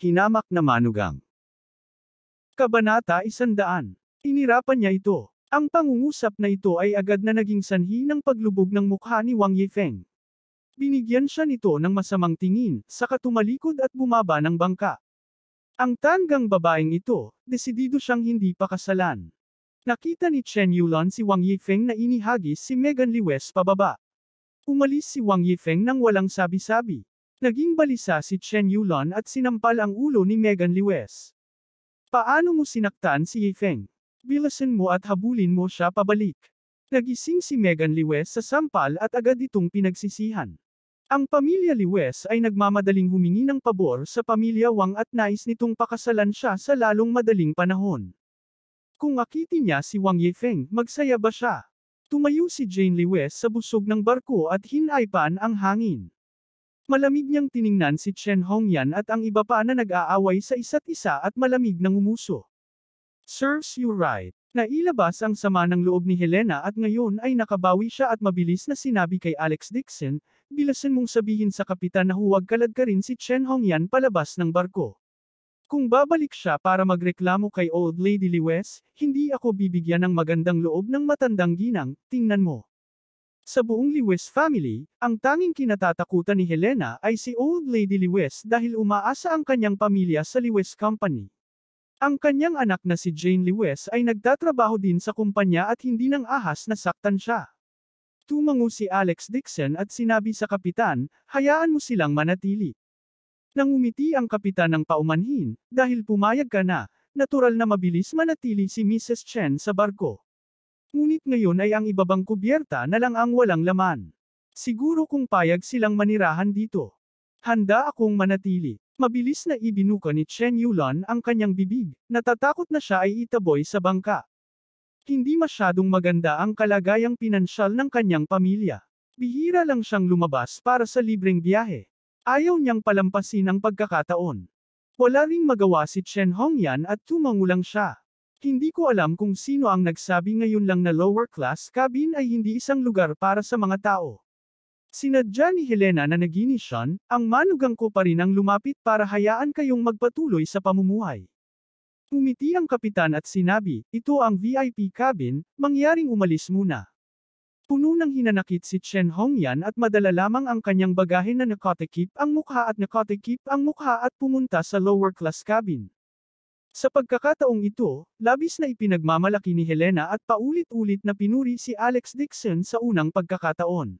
hinamak na manugang. Kabanata 100. Inirapan niya ito. Ang pangungusap na ito ay agad na naging sanhi ng paglubog ng mukha ni Wang Yifeng. Binigyan siya nito ng masamang tingin, saka tumalikod at bumaba ng bangka. Ang tanggang babaeng ito, desidido siyang hindi pakasalan. Nakita ni Chen Yulon si Wang Yifeng na inihagis si Megan Liwes pababa. Umalis si Wang Yifeng nang walang sabi-sabi. Naging balisa si Chen Yulon at sinampal ang ulo ni Megan Liwes. Paano mo sinaktan si Yifeng? Bilasan mo at habulin mo siya pabalik. Nagising si Megan Liwes sa sampal at agad itong pinagsisihan. Ang pamilya Liwes ay nagmamadaling humingi ng pabor sa pamilya Wang at nais nitong pakasalan siya sa lalong madaling panahon. Kung akitin niya si Wang Yifeng, magsaya ba siya? Tumayo si Jane Liwes sa busog ng barko at hinaypan ang hangin. Malamig niyang tiningnan si Chen Hongyan at ang iba pa na nag-aaway sa isa't isa at malamig nang umuso. Serves you right. Nailabas ang sama ng loob ni Helena at ngayon ay nakabawi siya at mabilis na sinabi kay Alex Dixon, bilasan mong sabihin sa kapitan na huwag kaladkarin si Chen Hongyan palabas ng barko. Kung babalik siya para magreklamo kay Old Lady Liwes, hindi ako bibigyan ng magandang loob ng matandang ginang, tingnan mo. Sa buong Liwes family, ang tanging kinatatakutan ni Helena ay si Old Lady Liwes dahil umaasa ang kanyang pamilya sa Liwes Company. Ang kanyang anak na si Jane Liwes ay nagtatrabaho din sa kumpanya at hindi nang ahas na saktan siya. Tumango si Alex Dixon at sinabi sa kapitan, hayaan mo silang manatili. Nangumiti ang kapitan ng paumanhin, dahil pumayag ka na, natural na mabilis manatili si Mrs. Chen sa barko. Ngunit ngayon ay ang ibabang kubyerta na lang ang walang laman. Siguro kung payag silang manirahan dito. Handa akong manatili. Mabilis na ibinuka ni Chen Yulon ang kanyang bibig, natatakot na siya ay itaboy sa bangka. Hindi masyadong maganda ang kalagayang pinansyal ng kanyang pamilya. Bihira lang siyang lumabas para sa libreng biyahe. Ayaw niyang palampasin ang pagkakataon. Wala ring magawa si Chen Hongyan at tumango lang siya. Hindi ko alam kung sino ang nagsabi ngayon lang na lower class cabin ay hindi isang lugar para sa mga tao. Sinadya ni Helena na naginisyon, ang manugang ko pa rin ang lumapit para hayaan kayong magpatuloy sa pamumuhay. Umiti ang kapitan at sinabi, ito ang VIP cabin, mangyaring umalis muna. Puno ng hinanakit si Chen Hongyan at madala lamang ang kanyang bagahe na nakatikip ang mukha at pumunta sa lower class cabin. Sa pagkakataong ito, labis na ipinagmamalaki ni Helena at paulit-ulit na pinuri si Alex Dixon sa unang pagkakataon.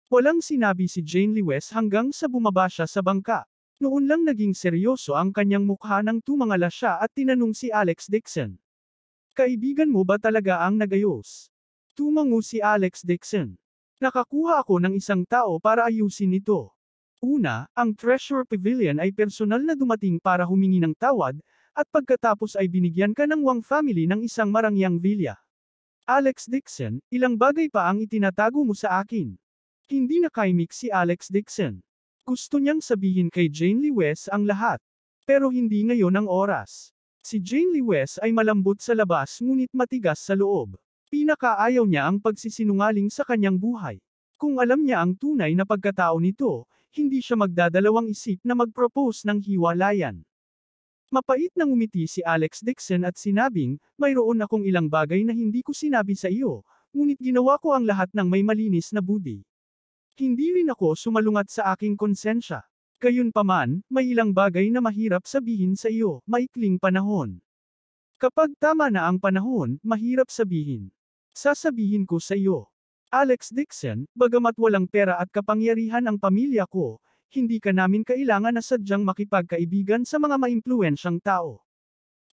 Walang sinabi si Jane Liwes hanggang sa bumaba siya sa bangka. Noon lang naging seryoso ang kanyang mukha nang tumangala siya at tinanong si Alex Dixon. Kaibigan mo ba talaga ang nagayos? Tumango si Alex Dixon. Nakakuha ako ng isang tao para ayusin ito. Una, ang Treasure Pavilion ay personal na dumating para humingi ng tawad, at pagkatapos ay binigyan ka ng Wang family ng isang marangyang villa. Alex Dixon, ilang bagay pa ang itinatago mo sa akin. Hindi nakaimik si Alex Dixon. Gusto niyang sabihin kay Jane Liwes ang lahat. Pero hindi ngayon ang oras. Si Jane Liwes ay malambot sa labas ngunit matigas sa loob. Pinakaayaw niya ang pagsisinungaling sa kanyang buhay. Kung alam niya ang tunay na pagkatao nito, hindi siya magdadalawang isip na mag-propose ng hiwalayan. Mapait nang umiti si Alex Dixon at sinabing, mayroon akong ilang bagay na hindi ko sinabi sa iyo, ngunit ginawa ko ang lahat ng may malinis na budi. Hindi rin ako sumalungat sa aking konsensya. Gayunpaman, may ilang bagay na mahirap sabihin sa iyo, maikling panahon. Kapag tama na ang panahon, mahirap sabihin. Sasabihin ko sa iyo. Alex Dixon, bagamat walang pera at kapangyarihan ang pamilya ko, hindi ka namin kailangan na sadyang makipagkaibigan sa mga maimpluwensyang tao.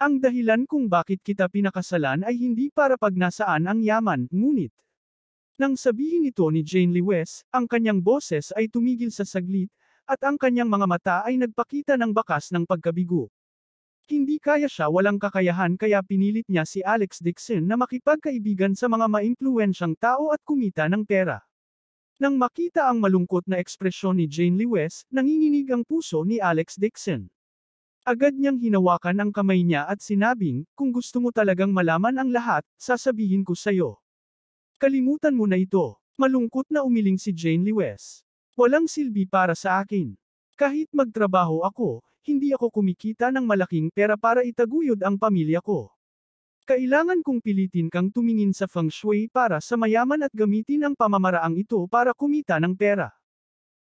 Ang dahilan kung bakit kita pinakasalan ay hindi para pagnasaan ang yaman, ngunit, nang sabihin ito ni Jane Liwes, ang kanyang boses ay tumigil sa saglit, at ang kanyang mga mata ay nagpakita ng bakas ng pagkabigo. Hindi kaya siya walang kakayahan kaya pinilit niya si Alex Dixon na makipagkaibigan sa mga maimpluwensyang tao at kumita ng pera. Nang makita ang malungkot na ekspresyon ni Jane Liwes, nanginginig ang puso ni Alex Dixon. Agad niyang hinawakan ang kamay niya at sinabing, kung gusto mo talagang malaman ang lahat, sasabihin ko sa'yo. Kalimutan mo na ito. Malungkot na umiling si Jane Liwes. Walang silbi para sa akin. Kahit magtrabaho ako, hindi ako kumikita ng malaking pera para itaguyod ang pamilya ko. Kailangan kong pilitin kang tumingin sa feng shui para sa mayaman at gamitin ang pamamaraang ito para kumita ng pera.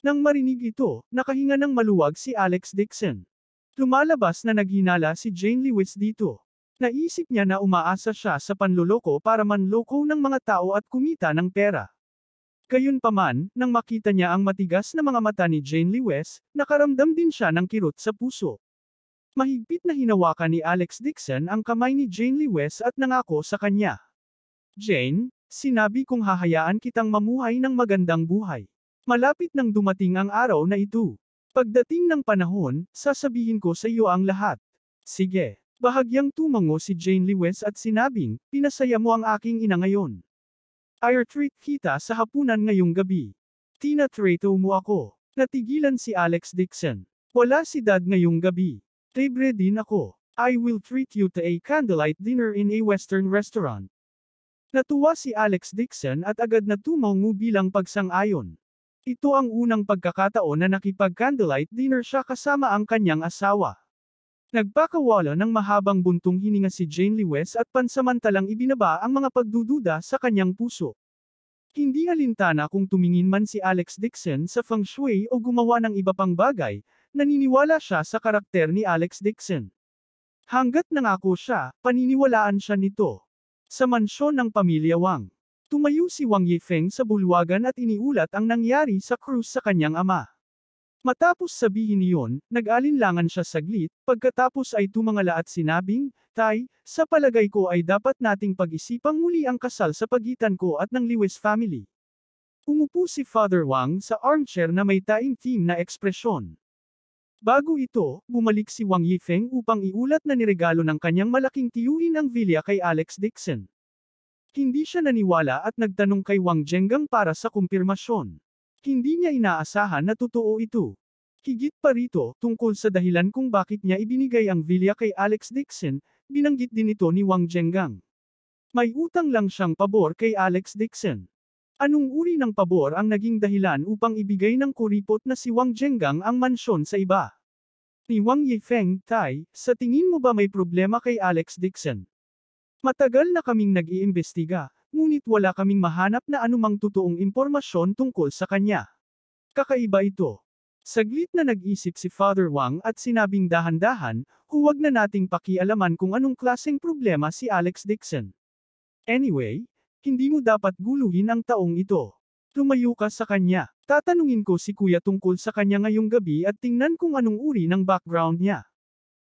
Nang marinig ito, nakahinga ng maluwag si Alex Dixon. Lumalabas na naghinala si Jane Lewis dito. Naisip niya na umaasa siya sa panloloko para manloko ng mga tao at kumita ng pera. Gayunpaman, nang makita niya ang matigas na mga mata ni Jane Lewis, nakaramdam din siya ng kirot sa puso. Mahigpit na hinawakan ni Alex Dixon ang kamay ni Jane Lewis at nangako sa kanya. Jane, sinabi kong hahayaan kitang mamuhay ng magandang buhay. Malapit nang dumating ang araw na ito. Pagdating ng panahon, sasabihin ko sa iyo ang lahat. Sige. Bahagyang tumango si Jane Lewis at sinabing, pinasaya mo ang aking ina ngayon. I-treat kita sa hapunan ngayong gabi. Tina-trato mo ako. Natigilan si Alex Dixon. Wala si Dad ngayong gabi. Libre din ako. I will treat you to a candlelight dinner in a western restaurant. Natuwa si Alex Dixon at agad na tumango bilang pagsang-ayon. Ito ang unang pagkakataon na nakipag-candlelight dinner siya kasama ang kanyang asawa. Nagpakawala ng mahabang buntong hininga si Jane Lewis at pansamantalang ibinaba ang mga pagdududa sa kanyang puso. Hindi alintana kung tumingin man si Alex Dixon sa feng shui o gumawa ng iba pang bagay, naniniwala siya sa karakter ni Alex Dixon. Hanggat nangako siya, paniniwalaan siya nito. Sa mansyon ng pamilya Wang. Tumayo si Wang Yifeng sa bulwagan at iniulat ang nangyari sa cruise sa kanyang ama. Matapos sabihin niyon, nag-alinlangan siya saglit, pagkatapos ay tumangala at sinabing, Tay, sa palagay ko ay dapat nating pag-isipang muli ang kasal sa pagitan ko at ng Lewis family. Umupo si Father Wang sa armchair na may taimtim na ekspresyon. Bago ito, bumalik si Wang Yifeng upang iulat na niregalo ng kanyang malaking tiyuhin ang villa kay Alex Dixon. Hindi siya naniwala at nagtanong kay Wang Zhengang para sa kumpirmasyon. Hindi niya inaasahan na totoo ito. Higit pa rito, tungkol sa dahilan kung bakit niya ibinigay ang villa kay Alex Dixon, binanggit din ito ni Wang Zhengang. May utang lang siyang pabor kay Alex Dixon. Anong uri ng pabor ang naging dahilan upang ibigay ng kuripot na si Wang Zhengang ang mansyon sa iba? Ni Wang Yifeng, Tay, sa tingin mo ba may problema kay Alex Dixon? Matagal na kaming nag-iimbestiga, ngunit wala kaming mahanap na anumang totoong impormasyon tungkol sa kanya. Kakaiba ito. Saglit na nag-isip si Father Wang at sinabing dahan-dahan, huwag na nating pakialaman kung anong klaseng problema si Alex Dixon. Anyway, hindi mo dapat guluhin ang taong ito. Tumayo ka sa kanya. Tatanungin ko si Kuya tungkol sa kanya ngayong gabi at tingnan kung anong uri ng background niya.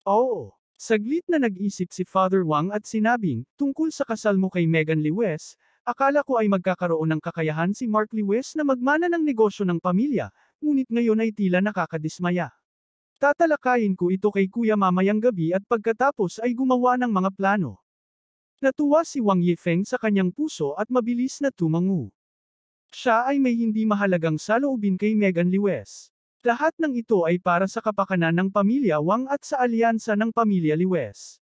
Oo. Saglit na nag-isip si Father Wang at sinabing, tungkol sa kasal mo kay Megan Lewis, akala ko ay magkakaroon ng kakayahan si Mark Lewis na magmana ng negosyo ng pamilya, ngunit ngayon ay tila nakakadismaya. Tatalakayin ko ito kay Kuya mamayang gabi at pagkatapos ay gumawa ng mga plano. Natuwa si Wang Yifeng sa kanyang puso at mabilis na tumango. Siya ay may hindi mahalagang saloobin kay Megan Lewis. Lahat ng ito ay para sa kapakanan ng pamilya Wang at sa alyansa ng pamilya Lewis.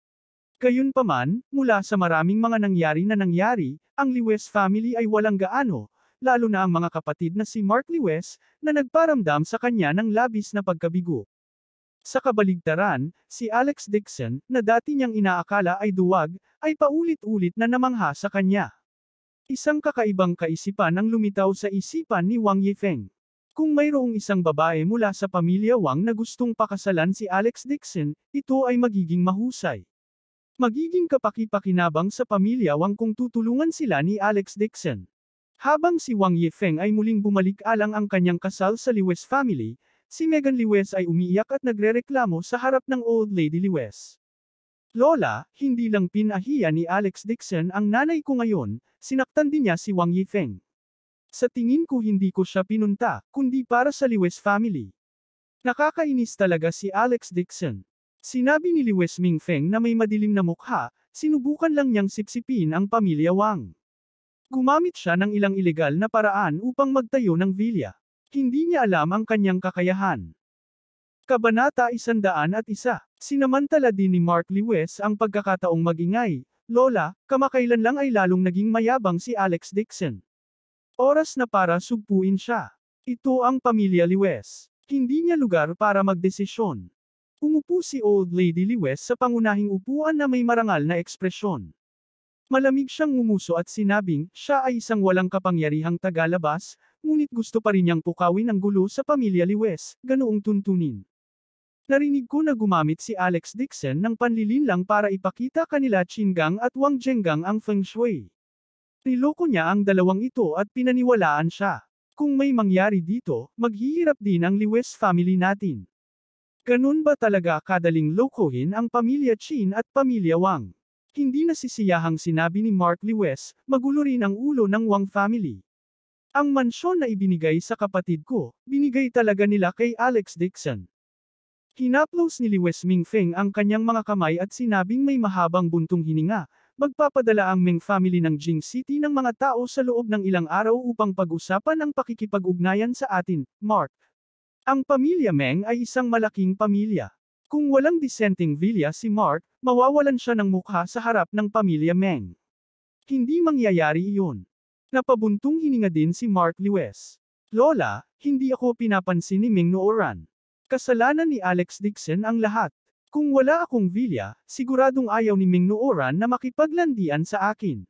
Gayunpaman, mula sa maraming mga nangyari, ang Lewis family ay walang gaano, lalo na ang mga kapatid na si Mark Lewis, na nagparamdam sa kanya ng labis na pagkabigo. Sa kabaligtaran, si Alex Dixon, na dati niyang inaakala ay duwag, ay paulit-ulit na namangha sa kanya. Isang kakaibang kaisipan ang lumitaw sa isipan ni Wang Yifeng. Kung mayroong isang babae mula sa pamilya Wang na gustong pakasalan si Alex Dixon, ito ay magiging mahusay. Magiging kapaki-pakinabang sa pamilya Wang kung tutulungan sila ni Alex Dixon. Habang si Wang Yifeng ay muling bumalik-alang ang kanyang kasal sa Lewis family, si Megan Lewis ay umiiyak at nagrereklamo sa harap ng Old Lady Lewis. Lola, hindi lang pinahiya ni Alex Dixon ang nanay ko ngayon, sinaktan din niya si Wang Yifeng. Sa tingin ko hindi ko siya pinunta, kundi para sa Lewis family. Nakakainis talaga si Alex Dixon. Sinabi ni Lewis Mingfeng na may madilim na mukha, sinubukan lang niyang sipsipin ang pamilya Wang. Gumamit siya ng ilang ilegal na paraan upang magtayo ng villa. Hindi niya alam ang kanyang kakayahan. Kabanata 101. Sinamantala din ni Mark Lewis ang pagkakataong magingay. Lola, kamakailan lang ay lalong naging mayabang si Alex Dixon. Oras na para sugpuin siya. Ito ang pamilya Lewis. Hindi niya lugar para magdesisyon. Umupo si Old Lady Lewes sa pangunahing upuan na may marangal na ekspresyon. Malamig siyang ngumuso at sinabing, siya ay isang walang kapangyarihang tagalabas, ngunit gusto pa rin niyang pukawin ang gulo sa pamilya Lewes, ganoong tuntunin. Narinig ko na gumamit si Alex Dixon ng panlilinlang para ipakita kanila Qinggang at Wang Zhengang ang Feng Shui. Niloko niya ang dalawang ito at pinaniwalaan siya. Kung may mangyari dito, maghihirap din ang Lewes family natin. Ganun ba talaga kadaling lokohin ang pamilya Qin at pamilya Wang? Hindi nasisiyahang sinabi ni Mark Lewes, magulo rin ang ulo ng Wang family. Ang mansyon na ibinigay sa kapatid ko, binigay talaga nila kay Alex Dixon. Hinaplos ni Lewes Mingfeng ang kanyang mga kamay at sinabing may mahabang buntong hininga, magpapadala ang Ming family ng Jing City ng mga tao sa loob ng ilang araw upang pag-usapan ang pakikipag-ugnayan sa atin, Mark. Ang pamilya Meng ay isang malaking pamilya. Kung walang dissenting vilya si Mark, mawawalan siya ng mukha sa harap ng pamilya Meng. Hindi mangyayari iyon. Napabuntong hininga din si Mark Lewes. Lola, hindi ako pinapansin ni Ming Nooran. Kasalanan ni Alex Dixon ang lahat. Kung wala akong vilya, siguradong ayaw ni Ming Nooran na makipaglandian sa akin.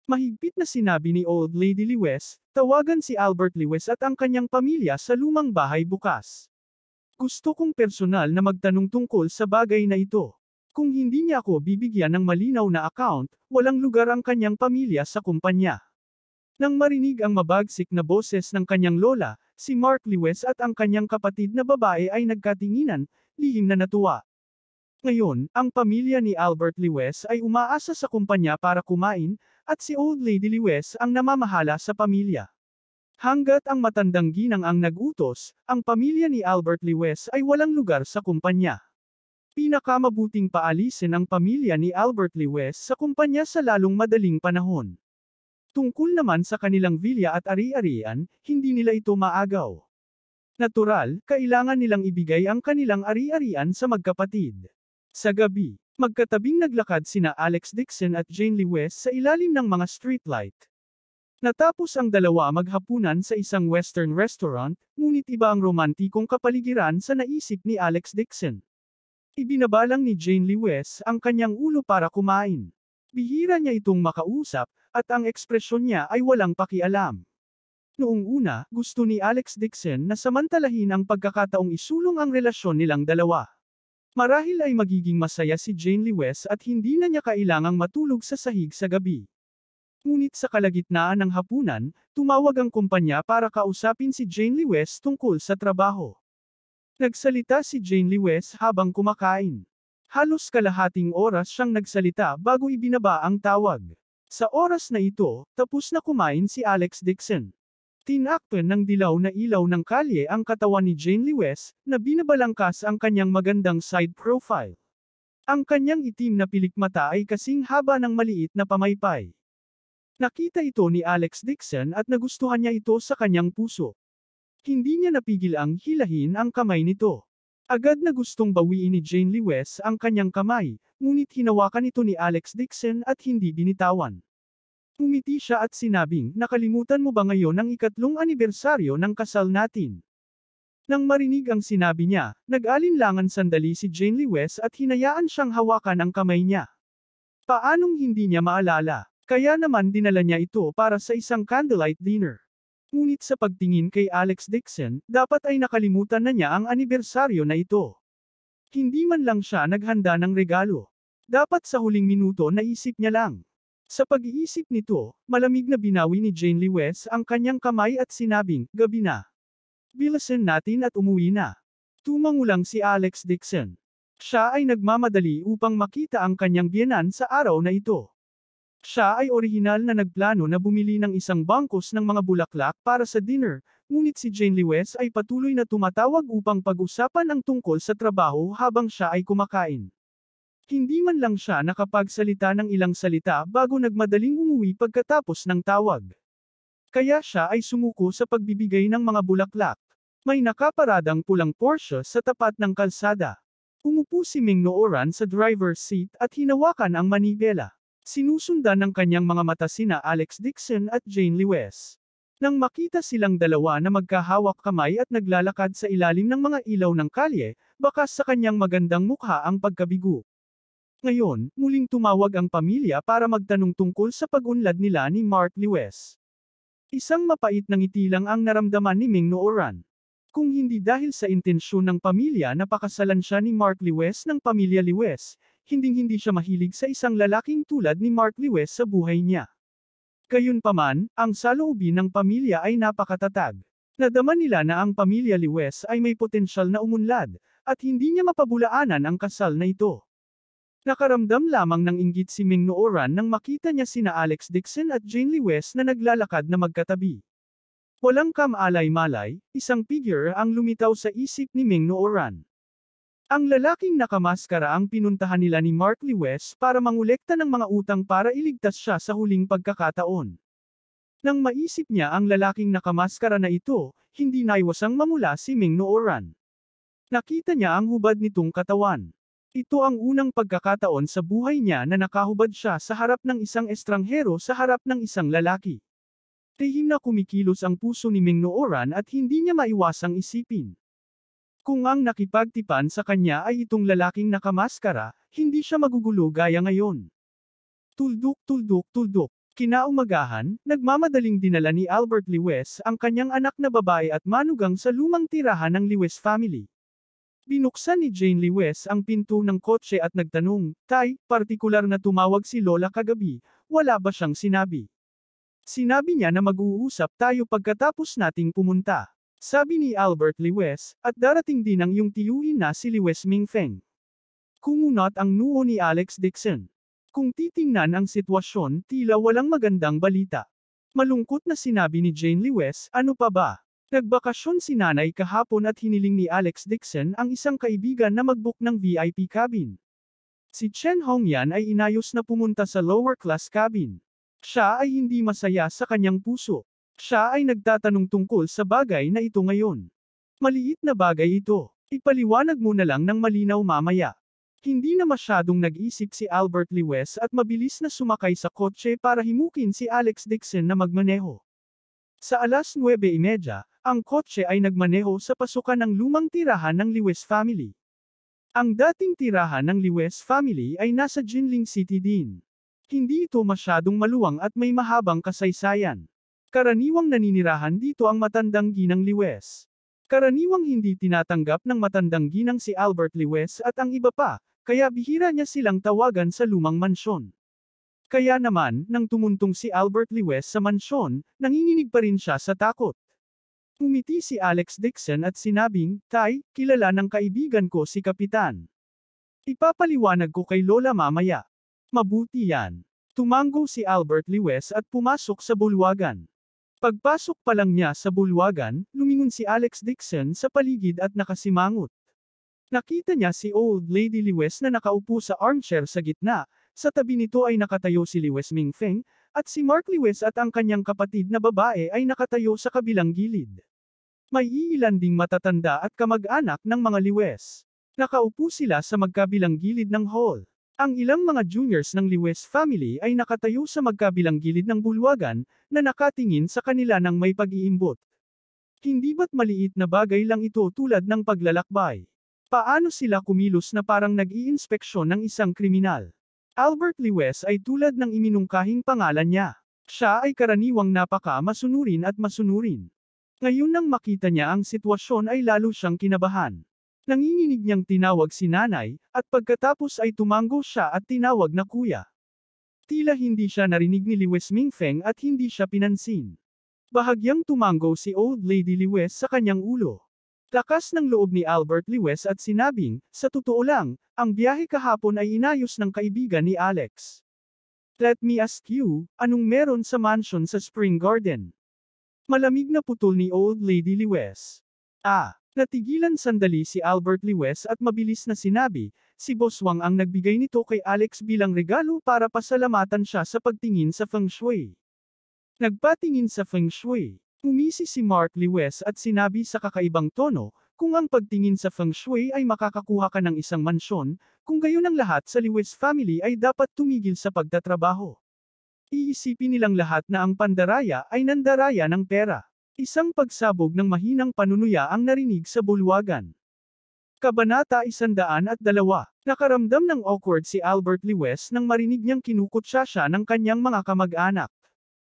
Mahigpit na sinabi ni Old Lady Lewes, tawagan si Albert Lewes at ang kanyang pamilya sa lumang bahay bukas. Gusto kong personal na magtanong tungkol sa bagay na ito. Kung hindi niya ako bibigyan ng malinaw na account, walang lugar ang kanyang pamilya sa kumpanya. Nang marinig ang mabagsik na boses ng kanyang lola, si Mark Lewes at ang kanyang kapatid na babae ay nagkatinginan, lihim na natuwa. Ngayon, ang pamilya ni Albert Lewes ay umaasa sa kumpanya para kumain, at si Old Lady Lewes ang namamahala sa pamilya. Hanggat ang matandang ginang ang nag-utos, ang pamilya ni Albert Lewes ay walang lugar sa kumpanya. Pinakamabuting paalisin ang pamilya ni Albert Lewes sa kumpanya sa lalong madaling panahon. Tungkol naman sa kanilang vilya at ari-arian, hindi nila ito maagaw. Natural, kailangan nilang ibigay ang kanilang ari-arian sa magkapatid. Sa gabi, magkatabing naglakad sina Alex Dixon at Jane Lewes sa ilalim ng mga streetlight. Natapos ang dalawa maghapunan sa isang western restaurant, ngunit iba ang romantikong kapaligiran sa naisip ni Alex Dixon. Ibinabalang ni Jane Lewes ang kanyang ulo para kumain. Bihira niya itong makausap, at ang ekspresyon niya ay walang pakialam. Noong una, gusto ni Alex Dixon na samantalahin ang pagkakataong isulong ang relasyon nilang dalawa. Marahil ay magiging masaya si Jane Lewes at hindi na niya kailangang matulog sa sahig sa gabi. Ngunit sa kalagitnaan ng hapunan, tumawag ang kumpanya para kausapin si Jane Lewes tungkol sa trabaho. Nagsalita si Jane Lewes habang kumakain. Halos kalahating oras siyang nagsalita bago ibinaba ang tawag. Sa oras na ito, tapos na kumain si Alex Dixon. Tinakpan ng dilaw na ilaw ng kalye ang katawan ni Jane Lewes, na binabalangkas ang kanyang magandang side profile. Ang kanyang itim na pilikmata ay kasing haba ng maliit na pamaypay. Nakita ito ni Alex Dixon at nagustuhan niya ito sa kanyang puso. Hindi niya napigil ang hilahin ang kamay nito. Agad na gustong bawiin ni Jane Lewes ang kanyang kamay, ngunit hinawakan ito ni Alex Dixon at hindi binitawan. Umiti siya at sinabing, nakalimutan mo ba ngayon ang 3 anibersaryo ng kasal natin? Nang marinig ang sinabi niya, nag-alinlangan sandali si Jane Lewes at hinayaan siyang hawakan ang kamay niya. Paanong hindi niya maalala? Kaya naman dinala niya ito para sa isang candlelight dinner. Ngunit sa pagtingin kay Alex Dixon, dapat ay nakalimutan na niya ang anibersaryo na ito. Hindi man lang siya naghanda ng regalo. Dapat sa huling minuto naisip niya lang. Sa pag-iisip nito, malamig na binawi ni Jane Lewes ang kanyang kamay at sinabing, gabi na. Bilisan natin at umuwi na. Tumangulang si Alex Dixon. Siya ay nagmamadali upang makita ang kanyang biyenan sa araw na ito. Siya ay orihinal na nagplano na bumili ng isang bangkos ng mga bulaklak para sa dinner, ngunit si Jane Lewes ay patuloy na tumatawag upang pag-usapan ang tungkol sa trabaho habang siya ay kumakain. Hindi man lang siya nakapagsalita ng ilang salita bago nagmadaling umuwi pagkatapos ng tawag. Kaya siya ay sumuko sa pagbibigay ng mga bulaklak. May nakaparadang pulang Porsche sa tapat ng kalsada. Umupo si Ming Nooran sa driver's seat at hinawakan ang manibela. Sinusundan ng kanyang mga mata sina Alex Dixon at Jane Lewes. Nang makita silang dalawa na magkahawak kamay at naglalakad sa ilalim ng mga ilaw ng kalye, bakas sa kanyang magandang mukha ang pagkabigo. Ngayon, muling tumawag ang pamilya para magtanong tungkol sa pag-unlad nila ni Mark Lewis. Isang mapait na ngiti lang ang naramdaman ni Ming Nooran. Kung hindi dahil sa intensyon ng pamilya na pakasalan siya ni Mark Lewis ng pamilya Lewis, hinding-hindi siya mahilig sa isang lalaking tulad ni Mark Lewis sa buhay niya. Gayunpaman, ang saloobin ng pamilya ay napakatatag. Nadama nila na ang pamilya Lewis ay may potensyal na umunlad, at hindi niya mapabulaanan ang kasal na ito. Nakaramdam lamang ng inggit si Ming Nooran nang makita niya sina Alex Dixon at Jane Lewis na naglalakad na magkatabi. Walang kamalay-malay, isang figure ang lumitaw sa isip ni Ming Nooran. Ang lalaking nakamaskara ang pinuntahan nila ni Mark Lewis para mangolekta ng mga utang para iligtas siya sa huling pagkakataon. Nang maisip niya ang lalaking nakamaskara na ito, hindi naiwasang mamula si Ming Nooran. Nakita niya ang hubad nitong katawan. Ito ang unang pagkakataon sa buhay niya na nakahubad siya sa harap ng isang estranghero sa harap ng isang lalaki. Tihim na kumikilos ang puso ni Ming Nooran at hindi niya maiwasang isipin. Kung ang nakipagtipan sa kanya ay itong lalaking nakamaskara, hindi siya magugulo gaya ngayon. Tuldok, tuldok, tuldok. Kinaumagahan, nagmamadaling dinala ni Albert Lewis ang kanyang anak na babae at manugang sa lumang tirahan ng Lewis family. Binuksan ni Jane Lewis ang pinto ng kotse at nagtanong, "Tay, partikular na tumawag si Lola kagabi, wala ba siyang sinabi?" Sinabi niya na mag-uusap tayo pagkatapos nating pumunta. Sabi ni Albert Lewis, at darating din ang iyong tiyuhin na si Lewis Mingfeng. Kumunot ang noo ni Alex Dixon. Kung titingnan ang sitwasyon, tila walang magandang balita. Malungkot na sinabi ni Jane Lewis, ano pa ba? Nagbakasyon si nanay kahapon at hiniling ni Alex Dixon ang isang kaibigan na mag-book ng VIP cabin. Si Chen Hongyan ay inayos na pumunta sa lower class cabin. Siya ay hindi masaya sa kanyang puso. Siya ay nagtatanong tungkol sa bagay na ito ngayon. Maliit na bagay ito. Ipaliwanag mo na lang ng malinaw mamaya. Hindi na masyadong nag-isip si Albert Lewis at mabilis na sumakay sa kotse para himukin si Alex Dixon na magmaneho. Sa alas 9:30, ang kotse ay nagmaneho sa pasukan ng lumang tirahan ng Lewis family. Ang dating tirahan ng Lewis family ay nasa Jinling City din. Hindi ito masyadong maluwang at may mahabang kasaysayan. Karaniwang naninirahan dito ang matandang ginang Lewis. Karaniwang hindi tinatanggap ng matandang ginang si Albert Lewis at ang iba pa, kaya bihira niya silang tawagan sa lumang mansyon. Kaya naman, nang tumuntong si Albert Lewis sa mansyon, nanginginig pa rin siya sa takot. Umiti si Alex Dixon at sinabing, "Tay, kilala ng kaibigan ko si Kapitan. Ipapaliwanag ko kay Lola mamaya." Mabuti yan. Tumango si Albert Lewis at pumasok sa bulwagan. Pagpasok pa lang niya sa bulwagan, lumingon si Alex Dixon sa paligid at nakasimangot. Nakita niya si Old Lady Lewis na nakaupo sa armchair sa gitna, sa tabi nito ay nakatayo si Lewis Mingfeng, at si Mark Lewis at ang kanyang kapatid na babae ay nakatayo sa kabilang gilid. May iilan ding matatanda at kamag-anak ng mga Lewis. Nakaupo sila sa magkabilang gilid ng hall. Ang ilang mga juniors ng Lewis family ay nakatayo sa magkabilang gilid ng bulwagan, na nakatingin sa kanila ng may pag-iimbot. Hindi ba't maliit na bagay lang ito tulad ng paglalakbay? Paano sila kumilos na parang nag-iinspeksyon ng isang kriminal? Albert Lewis ay tulad ng iminungkahing pangalan niya. Siya ay karaniwang napaka-masunurin at masunurin. Ngayon nang makita niya ang sitwasyon ay lalo siyang kinabahan. Nanginginig niyang tinawag si nanay, at pagkatapos ay tumango siya at tinawag na kuya. Tila hindi siya narinig ni Lewis Mingfeng at hindi siya pinansin. Bahagyang tumango si Old Lady Lewis sa kanyang ulo. Lakas ng loob ni Albert Lewis at sinabing, "Sa totoo lang, ang biyahe kahapon ay inayos ng kaibigan ni Alex. Let me ask you, anong meron sa mansion sa Spring Garden?" Malamig na putol ni Old Lady Lewis. Natigilan sandali si Albert Lewis at mabilis na sinabi, "Si Boss Wang ang nagbigay nito kay Alex bilang regalo para pasalamatan siya sa pagtingin sa Feng Shui." Nagpatingin sa Feng Shui. Umisi si Mark Lewis at sinabi sa kakaibang tono, "Kung ang pagtingin sa Feng Shui ay makakakuha ka ng isang mansyon, kung gayon ang lahat sa Lewis family ay dapat tumigil sa pagtatrabaho." Iisipin nilang lahat na ang pandaraya ay nandaraya ng pera. Isang pagsabog ng mahinang panunuya ang narinig sa bulwagan. Kabanata 102. Nakaramdam ng awkward si Albert Lewes nang marinig niyang kinukutsa siya ng kanyang mga kamag-anak.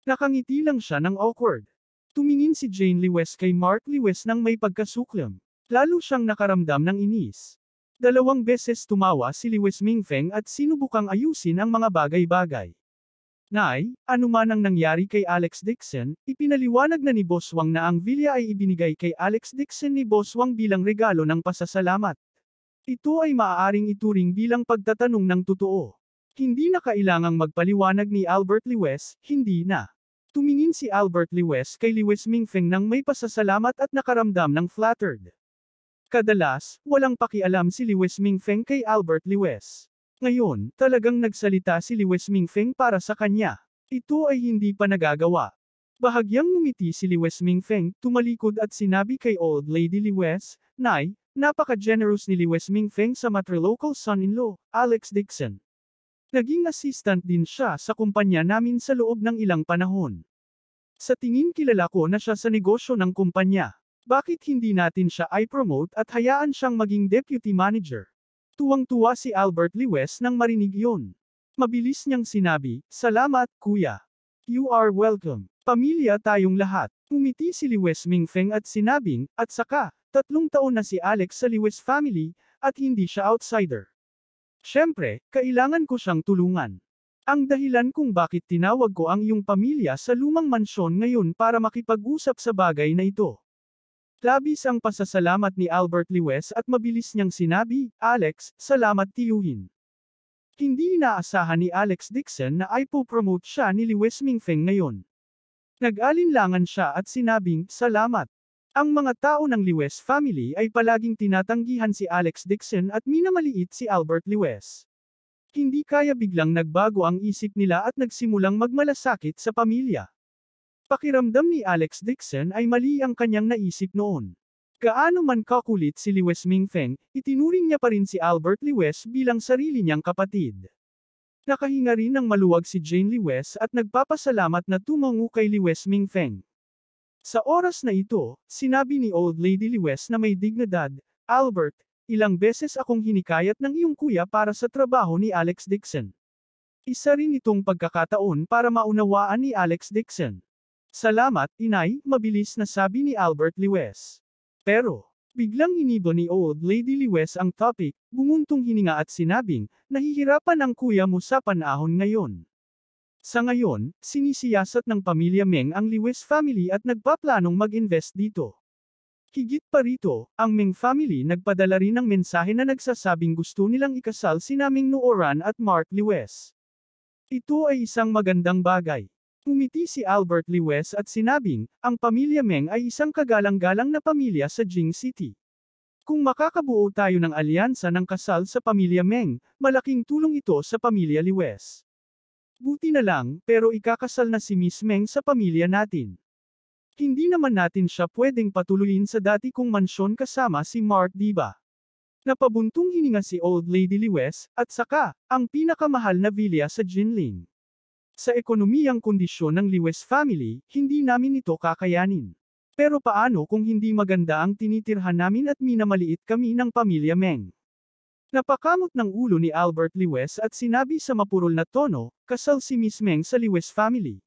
Nakangiti lang siya ng awkward. Tumingin si Jane Lewes kay Mark Lewes nang may pagkasuklam. Lalo siyang nakaramdam ng inis. 2 beses tumawa si Lewes Mingfeng at sinubukang ayusin ang mga bagay-bagay. Nay, anuman ang nangyari kay Alex Dixon, ipinaliwanag na ni Boss Wang na ang villa ay ibinigay kay Alex Dixon ni Boss Wang bilang regalo ng pasasalamat. Ito ay maaaring ituring bilang pagtatanong ng totoo. Hindi na kailangang magpaliwanag ni Albert Lewes, hindi na. Tumingin si Albert Lewes kay Lewes Mingfeng nang may pasasalamat at nakaramdam ng flattered. Kadalas, walang pakialam si Lewes Mingfeng kay Albert Lewes. Ngayon, talagang nagsalita si Lewes Mingfeng para sa kanya. Ito ay hindi pa nagagawa. Bahagyang ngumiti si Lewes Mingfeng, tumalikod at sinabi kay Old Lady Lewes, Nay, napaka-generous ni Lewes Mingfeng sa matrilocal son-in-law, Alex Dixon. Naging assistant din siya sa kumpanya namin sa loob ng ilang panahon. Sa tingin kilala ko na siya sa negosyo ng kumpanya. Bakit hindi natin siya i-promote at hayaan siyang maging deputy manager? Tuwang-tuwa si Albert Lewes nang marinig yun. Mabilis niyang sinabi, Salamat, kuya. You are welcome. Pamilya tayong lahat. Umiti si Lewes Mingfeng at sinabing, at saka, 3 taon na si Alex sa Lewes family, at hindi siya outsider. Siyempre, kailangan ko siyang tulungan. Ang dahilan kung bakit tinawag ko ang iyong pamilya sa lumang mansyon ngayon para makipag-usap sa bagay na ito. Labis ang pasasalamat ni Albert Lewes at mabilis niyang sinabi, Alex, salamat tiyuhin. Hindi inaasahan ni Alex Dixon na ipo-promote siya ni Lewes Mingfeng ngayon. Nag-alinlangan siya at sinabing, salamat. Ang mga tao ng Lewes family ay palaging tinatanggihan si Alex Dixon at minamaliit si Albert Lewes. Hindi kaya biglang nagbago ang isip nila at nagsimulang magmalasakit sa pamilya. Pakiramdam ni Alex Dixon ay mali ang kanyang naisip noon. Gaano man kakulit si Lewes Mingfeng, itinuring niya pa rin si Albert Lewes bilang sarili niyang kapatid. Nakahinga rin ng maluwag si Jane Lewes at nagpapasalamat na tumango kay Lewes Mingfeng. Sa oras na ito, sinabi ni Old Lady Lewes na may dignidad, Albert, ilang beses akong hinikayat ng iyong kuya para sa trabaho ni Alex Dixon. Isa rin itong pagkakataon para maunawaan ni Alex Dixon. Salamat, inay, mabilis na sabi ni Albert Lewes. Pero, biglang iniba ni Old Lady Lewes ang topic, bumuntong hininga at sinabing, nahihirapan ang kuya mo sa panahon ngayon. Sa ngayon, sinisiyasat ng pamilya Meng ang Lewes family at nagpaplanong mag-invest dito. Higit pa rito, ang Meng family nagpadala rin ng mensahe na nagsasabing gusto nilang ikasal sina Meng Nooran at Mark Lewes. Ito ay isang magandang bagay. Umiti si Albert Lewes at sinabing, ang pamilya Meng ay isang kagalang-galang na pamilya sa Jing City. Kung makakabuo tayo ng alyansa ng kasal sa pamilya Meng, malaking tulong ito sa pamilya Lewes. Buti na lang, pero ikakasal na si Miss Meng sa pamilya natin. Hindi naman natin siya pwedeng patuloyin sa dati kong mansyon kasama si Mark, diba? Napabuntong hininga si Old Lady Lewes, at saka, ang pinakamahal na villa sa Jinling. Sa ekonomiyang kondisyon ng Lewes family, hindi namin ito kakayanin. Pero paano kung hindi maganda ang tinitirhan namin at minamaliit kami ng pamilya Meng? Napakamot ng ulo ni Albert Lewes at sinabi sa mapurol na tono, kasal si Miss Meng sa Lewes family.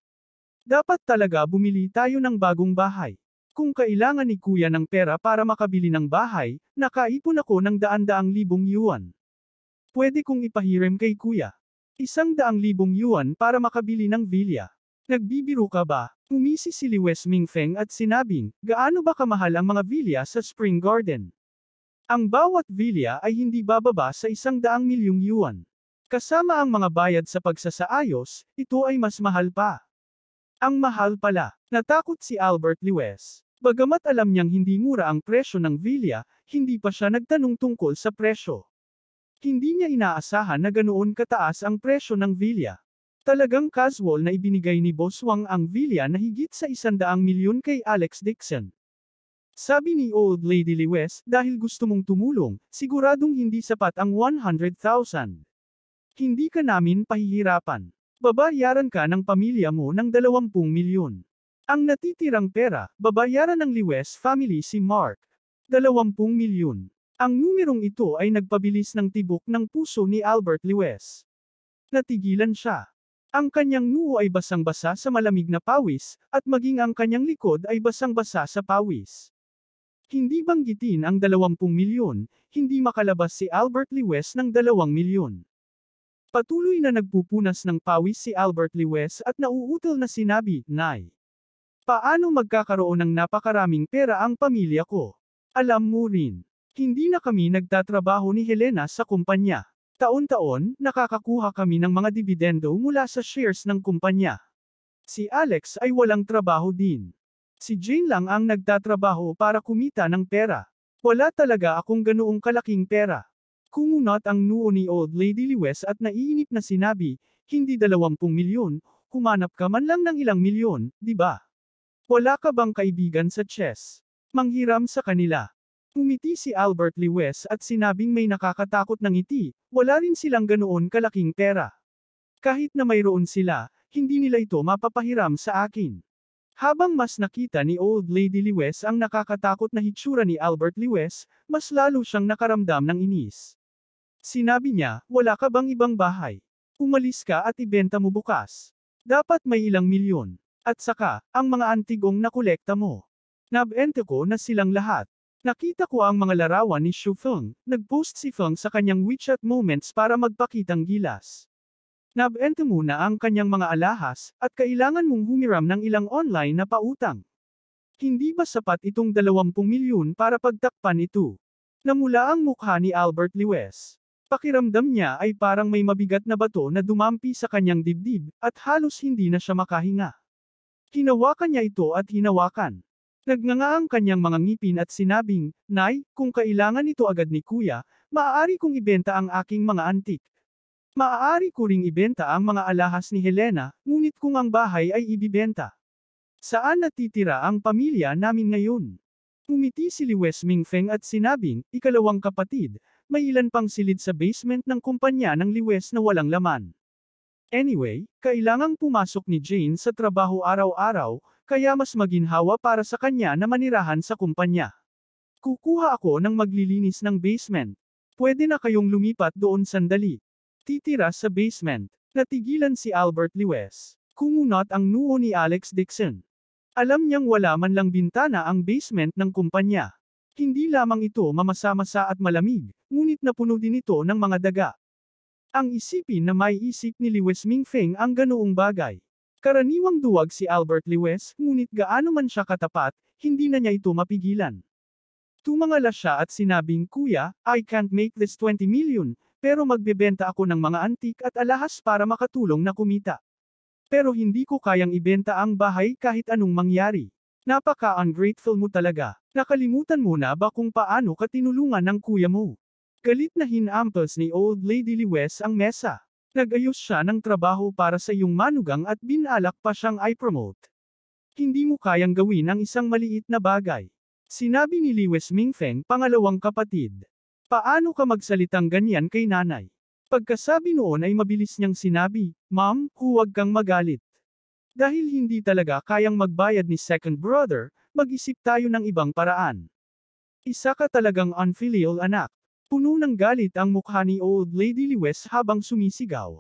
Dapat talaga bumili tayo ng bagong bahay. Kung kailangan ni kuya ng pera para makabili ng bahay, nakaipon ako ng 100,000 yuan. Pwede kong ipahiram kay kuya. 100,000 yuan para makabili ng villa. Nagbibiro ka ba? Umisi si Lewes Mingfeng at sinabing, gaano ba kamahal ang mga villa sa Spring Garden? Ang bawat villa ay hindi bababa sa 100,000,000 yuan. Kasama ang mga bayad sa pagsasaayos, ito ay mas mahal pa. Ang mahal pala. Natakot si Albert Lewes. Bagamat alam niyang hindi mura ang presyo ng villa, hindi pa siya nagtanong tungkol sa presyo. Hindi niya inaasahan na ganoon kataas ang presyo ng villa. Talagang casual na ibinigay ni Boss Wang ang villa na higit sa 100,000,000 kay Alex Dixon. Sabi ni Old Lady Lewes, dahil gusto mong tumulong, siguradong hindi sapat ang 100,000. Hindi ka namin pahihirapan. Babayaran ka ng pamilya mo ng 20 milyon. Ang natitirang pera, babayaran ng Lewes family si Mark. 20 milyon. Ang numerong ito ay nagpabilis ng tibok ng puso ni Albert Lewes. Natigilan siya. Ang kanyang noo ay basang-basa sa malamig na pawis, at maging ang kanyang likod ay basang-basa sa pawis. Hindi banggitin ang 20 milyon, hindi makalabas si Albert Lewes ng 2 milyon. Patuloy na nagpupunas ng pawis si Albert Lewes at nauutal na sinabi, Nay, paano magkakaroon ng napakaraming pera ang pamilya ko? Alam mo rin, hindi na kami nagtatrabaho ni Helena sa kumpanya. Taon-taon, nakakakuha kami ng mga dibidendo mula sa shares ng kumpanya. Si Alex ay walang trabaho din. Si Jane lang ang nagtatrabaho para kumita ng pera. Wala talaga akong ganoong kalaking pera. Kumunot ang noo ni Old Lady Lewes at naiinip na sinabi, hindi 20 milyon, humanap ka man lang ng ilang milyon, di ba? Wala ka bang kaibigan sa chess? Manghiram sa kanila. Umiti si Albert Lewes at sinabing may nakakatakot na ngiti, wala rin silang ganoon kalaking pera. Kahit na mayroon sila, hindi nila ito mapapahiram sa akin. Habang mas nakita ni Old Lady Lewes ang nakakatakot na hitsura ni Albert Lewes, mas lalo siyang nakaramdam ng inis. Sinabi niya, wala ka bang ibang bahay? Umalis ka at ibenta mo bukas. Dapat may ilang milyon. At saka, ang mga antigong nakolekta mo. Nabente ko na silang lahat. Nakita ko ang mga larawan ni Xu Feng, nag-post si Feng sa kanyang WeChat Moments para magpakitang gilas. Nabente muna ang kanyang mga alahas, at kailangan mong humiram ng ilang online na pautang. Hindi ba sapat itong 20 milyon para pagtakpan ito? Namula ang mukha ni Albert Lewes. Pakiramdam niya ay parang may mabigat na bato na dumampi sa kanyang dibdib, at halos hindi na siya makahinga. Hinawakan niya ito at hinawakan. Nagnganga ang kanyang mga ngipin at sinabing, Nay, kung kailangan ito agad ni Kuya, maaari kong ibenta ang aking mga antik. Maaari ko ring ibenta ang mga alahas ni Helena, ngunit kung ang bahay ay ibibenta. Saan natitira ang pamilya namin ngayon? Umiti si Lewes Mingfeng at sinabing, ikalawang kapatid, may ilan pang silid sa basement ng kumpanya ng Lewes na walang laman. Anyway, kailangang pumasok ni Jane sa trabaho araw-araw, kaya mas maginhawa para sa kanya na manirahan sa kumpanya. Kukuha ako ng maglilinis ng basement. Pwede na kayong lumipat doon sandali. Titira sa basement. Natigilan si Albert Lewes. Kumunot ang noo ni Alex Dixon. Alam niyang wala man lang bintana ang basement ng kumpanya. Hindi lamang ito mamasa-masa at malamig, ngunit napuno din ito ng mga daga. Ang isipin na may isip ni Lewes Mingfeng ang ganoong bagay. Karaniwang duwag si Albert Lewes, ngunit gaano man siya katapat, hindi na niya ito mapigilan. Tumangala siya at sinabing, Kuya, I can't make this 20 million, pero magbebenta ako ng mga antik at alahas para makatulong na kumita. Pero hindi ko kayang ibenta ang bahay kahit anong mangyari. Napaka-ungrateful mo talaga. Nakalimutan mo na ba kung paano ka tinulungan ng kuya mo? Galit na hinampers ni Old Lady Lewes ang mesa. Nag-ayos siya ng trabaho para sa iyong manugang at binalak pa siyang i-promote. Hindi mo kayang gawin ang isang maliit na bagay. Sinabi ni Lewes Mingfeng, pangalawang kapatid. Paano ka magsalitang ganyan kay nanay? Pagkasabi noon ay mabilis niyang sinabi, Ma'am, huwag kang magalit. Dahil hindi talaga kayang magbayad ni second brother, mag-isip tayo ng ibang paraan. Isa ka talagang unfilial anak. Puno ng galit ang mukha ni Old Lady Lewes habang sumisigaw.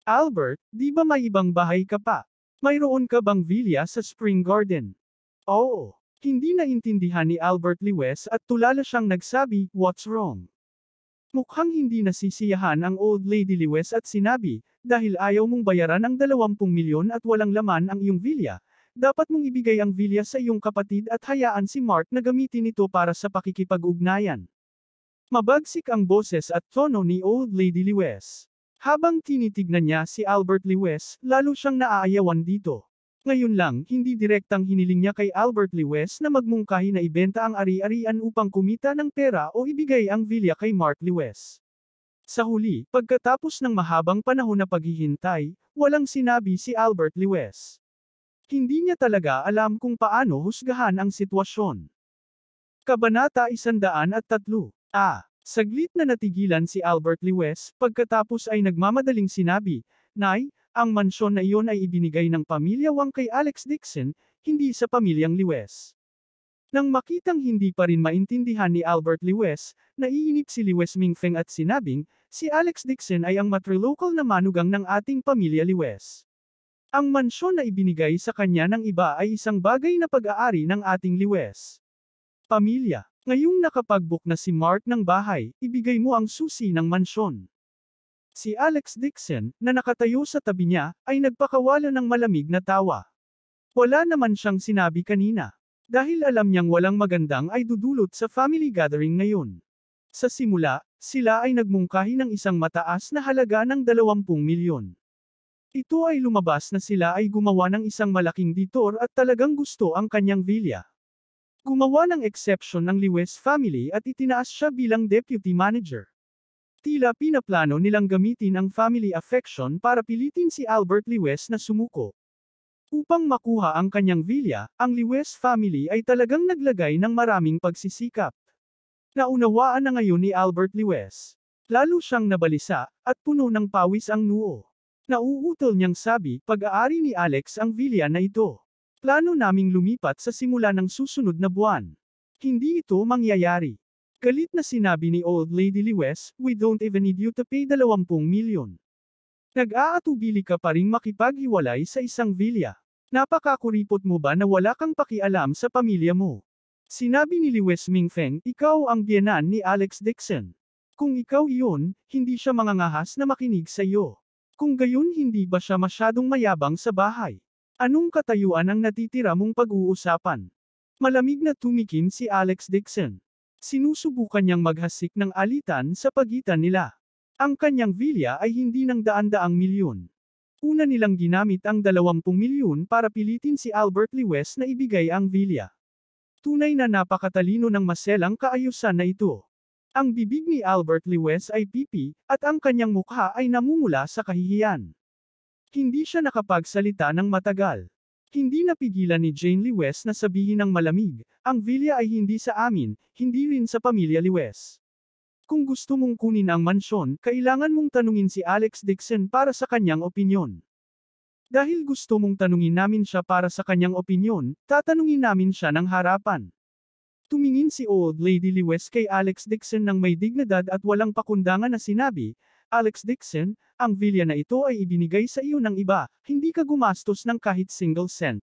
Albert, di ba may ibang bahay ka pa? Mayroon ka bang villa sa Spring Garden? Oo. Hindi naintindihan ni Albert Lewes at tulala siyang nagsabi, what's wrong? Mukhang hindi nasisiyahan ang Old Lady Lewes at sinabi, dahil ayaw mong bayaran ang 20 milyon at walang laman ang iyong villa, dapat mong ibigay ang villa sa iyong kapatid at hayaan si Mark na gamitin ito para sa pakikipag-ugnayan. Mabagsik ang boses at tono ni Old Lady Lewes. Habang tinitignan niya si Albert Lewes, lalo siyang naaayawan dito. Ngayon lang, hindi direktang hiniling niya kay Albert Lewes na magmungkahi na ibenta ang ari-arian upang kumita ng pera o ibigay ang villa kay Mark Lewes. Sa huli, pagkatapos ng mahabang panahon na paghihintay, walang sinabi si Albert Lewes. Hindi niya talaga alam kung paano husgahan ang sitwasyon. Kabanata 103. Saglit na natigilan si Albert Lewes, pagkatapos ay nagmamadaling sinabi, Nay, Ang mansyon na iyon ay ibinigay ng pamilya Wang kay Alex Dixon, hindi sa pamilyang Lewes. Nang makitang hindi pa rin maintindihan ni Albert Lewes, naiinip si Lewes Mingfeng at sinabing, si Alex Dixon ay ang matrilocal na manugang ng ating pamilya Lewes. Ang mansyon na ibinigay sa kanya ng iba ay isang bagay na pag-aari ng ating Lewes. Pamilya, ngayong nakapag-book na si Mark ng bahay, ibigay mo ang susi ng mansyon. Si Alex Dixon, na nakatayo sa tabi niya, ay nagpakawala ng malamig na tawa. Wala naman siyang sinabi kanina. Dahil alam niyang walang magandang ay dudulot sa family gathering ngayon. Sa simula, sila ay nagmungkahi ng isang mataas na halaga ng 20 milyon. Ito ay lumabas na sila ay gumawa ng isang malaking detour at talagang gusto ang kanyang villa. Gumawa ng exception ng Lewes family at itinaas siya bilang deputy manager. Tila pinaplano nilang gamitin ang family affection para pilitin si Albert Lewes na sumuko. Upang makuha ang kanyang villa, ang Lewes family ay talagang naglagay ng maraming pagsisikap. Naunawaan na ngayon ni Albert Lewes. Lalo siyang nabalisa, at puno ng pawis ang noo. Nauutol niyang sabi, pag-aari ni Alex ang villa na ito. Plano naming lumipat sa simula ng susunod na buwan. Hindi ito mangyayari. Galit na sinabi ni Old Lady Lewes, we don't even need you to pay 20 milyon. Nag-aatubili ka pa ring makipaghiwalay sa isang villa. Napakakuripot mo ba na wala kang pakialam sa pamilya mo? Sinabi ni Lewes Mingfeng, ikaw ang biyenan ni Alex Dixon. Kung ikaw iyon, hindi siya mangangahas na makinig sa iyo. Kung gayon hindi ba siya masyadong mayabang sa bahay? Anong katayuan ang natitira mong pag-uusapan? Malamig na tumikim si Alex Dixon. Sinusubukan niyang maghasik ng alitan sa pagitan nila. Ang kanyang villa ay hindi ng daan-daang milyon. Una nilang ginamit ang 20 milyon para pilitin si Albert Lewes na ibigay ang villa. Tunay na napakatalino ng maselang kaayusan na ito. Ang bibig ni Albert Lewes ay pipi, at ang kanyang mukha ay namumula sa kahihiyan. Hindi siya nakapagsalita ng matagal. Hindi napigilan ni Jane Lewes na sabihin ng malamig, ang villa ay hindi sa amin, hindi rin sa pamilya Lewes. Kung gusto mong kunin ang mansyon, kailangan mong tanungin si Alex Dixon para sa kanyang opinyon. Dahil gusto mong tanungin namin siya para sa kanyang opinyon, tatanungin namin siya ng harapan. Tumingin si Old Lady Lewes kay Alex Dixon ng may dignidad at walang pakundangan na sinabi, Alex Dixon, ang villa na ito ay ibinigay sa iyo ng iba, hindi ka gumastos ng kahit single cent.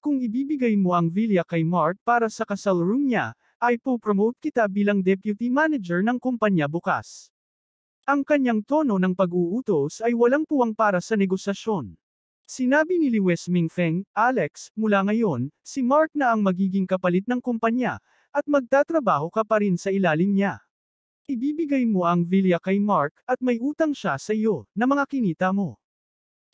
Kung ibibigay mo ang villa kay Mark para sa kasal room niya, ay po-promote kita bilang deputy manager ng kumpanya bukas. Ang kanyang tono ng pag-uutos ay walang puwang para sa negosasyon. Sinabi ni Lewes Mingfeng, Alex, mula ngayon, si Mark na ang magiging kapalit ng kumpanya, at magtatrabaho ka pa rin sa ilalim niya. Ibibigay mo ang villa kay Mark, at may utang siya sa iyo, na mga kinita mo.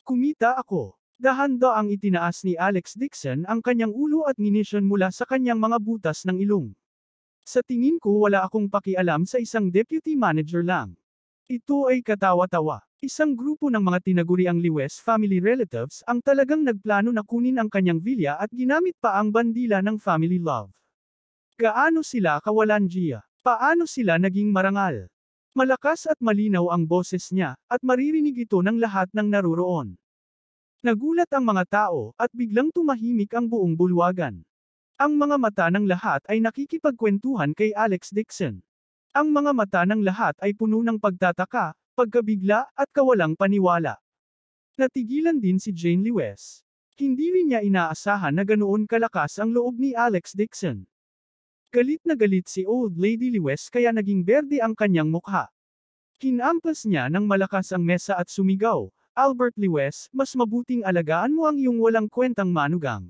Kumita ako. Dahan-daang itinaas ni Alex Dixon ang kanyang ulo at nginisyon mula sa kanyang mga butas ng ilong. Sa tingin ko wala akong pakialam sa isang deputy manager lang. Ito ay katawa-tawa. Isang grupo ng mga tinaguriang Lewes family relatives ang talagang nagplano na kunin ang kanyang villa at ginamit pa ang bandila ng family love. Gaano sila kawalanjiya? Paano sila naging marangal? Malakas at malinaw ang boses niya, at maririnig ito ng lahat ng naroroon. Nagulat ang mga tao, at biglang tumahimik ang buong bulwagan. Ang mga mata ng lahat ay nakikipagkwentuhan kay Alex Dixon. Ang mga mata ng lahat ay puno ng pagtataka, pagkabigla, at kawalang paniwala. Natigilan din si Jane Lewes. Hindi rin niya inaasahan na ganoon kalakas ang loob ni Alex Dixon. Galit na galit si Old Lady Lewes kaya naging berde ang kanyang mukha. Kinampas niya ng malakas ang mesa at sumigaw, Albert Lewes, mas mabuting alagaan mo ang iyong walang kwentang manugang.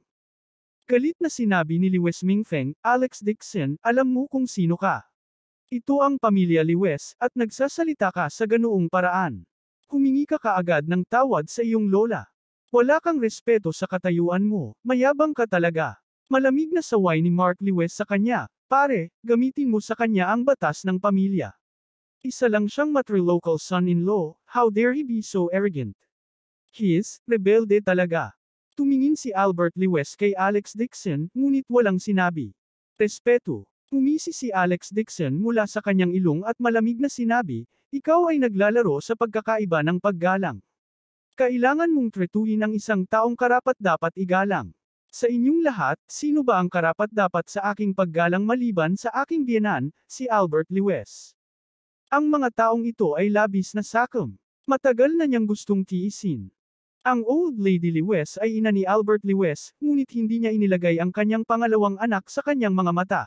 Galit na sinabi ni Lewes Mingfeng, Alex Dixon, alam mo kung sino ka. Ito ang pamilya Lewes, at nagsasalita ka sa ganoong paraan. Humingi ka kaagad ng tawad sa iyong lola. Wala kang respeto sa katayuan mo, mayabang ka talaga. Malamig na saway ni Mark Lewes sa kanya, pare, gamitin mo sa kanya ang batas ng pamilya. Isa lang siyang matrilocal son-in-law, how dare he be so arrogant? Rebelde talaga. Tumingin si Albert Lewes kay Alex Dixon, ngunit walang sinabi. Respeto. Umisi si Alex Dixon mula sa kanyang ilong at malamig na sinabi, ikaw ay naglalaro sa pagkakaiba ng paggalang. Kailangan mong tretuhin ang isang taong karapat-dapat igalang. Sa inyong lahat, sino ba ang karapat-dapat sa aking paggalang maliban sa aking biyenan, si Albert Lewes? Ang mga taong ito ay labis na sakom. Matagal na niyang gustong tiisin. Ang Old Lady Lewes ay ina ni Albert Lewes, ngunit hindi niya inilagay ang kanyang pangalawang anak sa kanyang mga mata.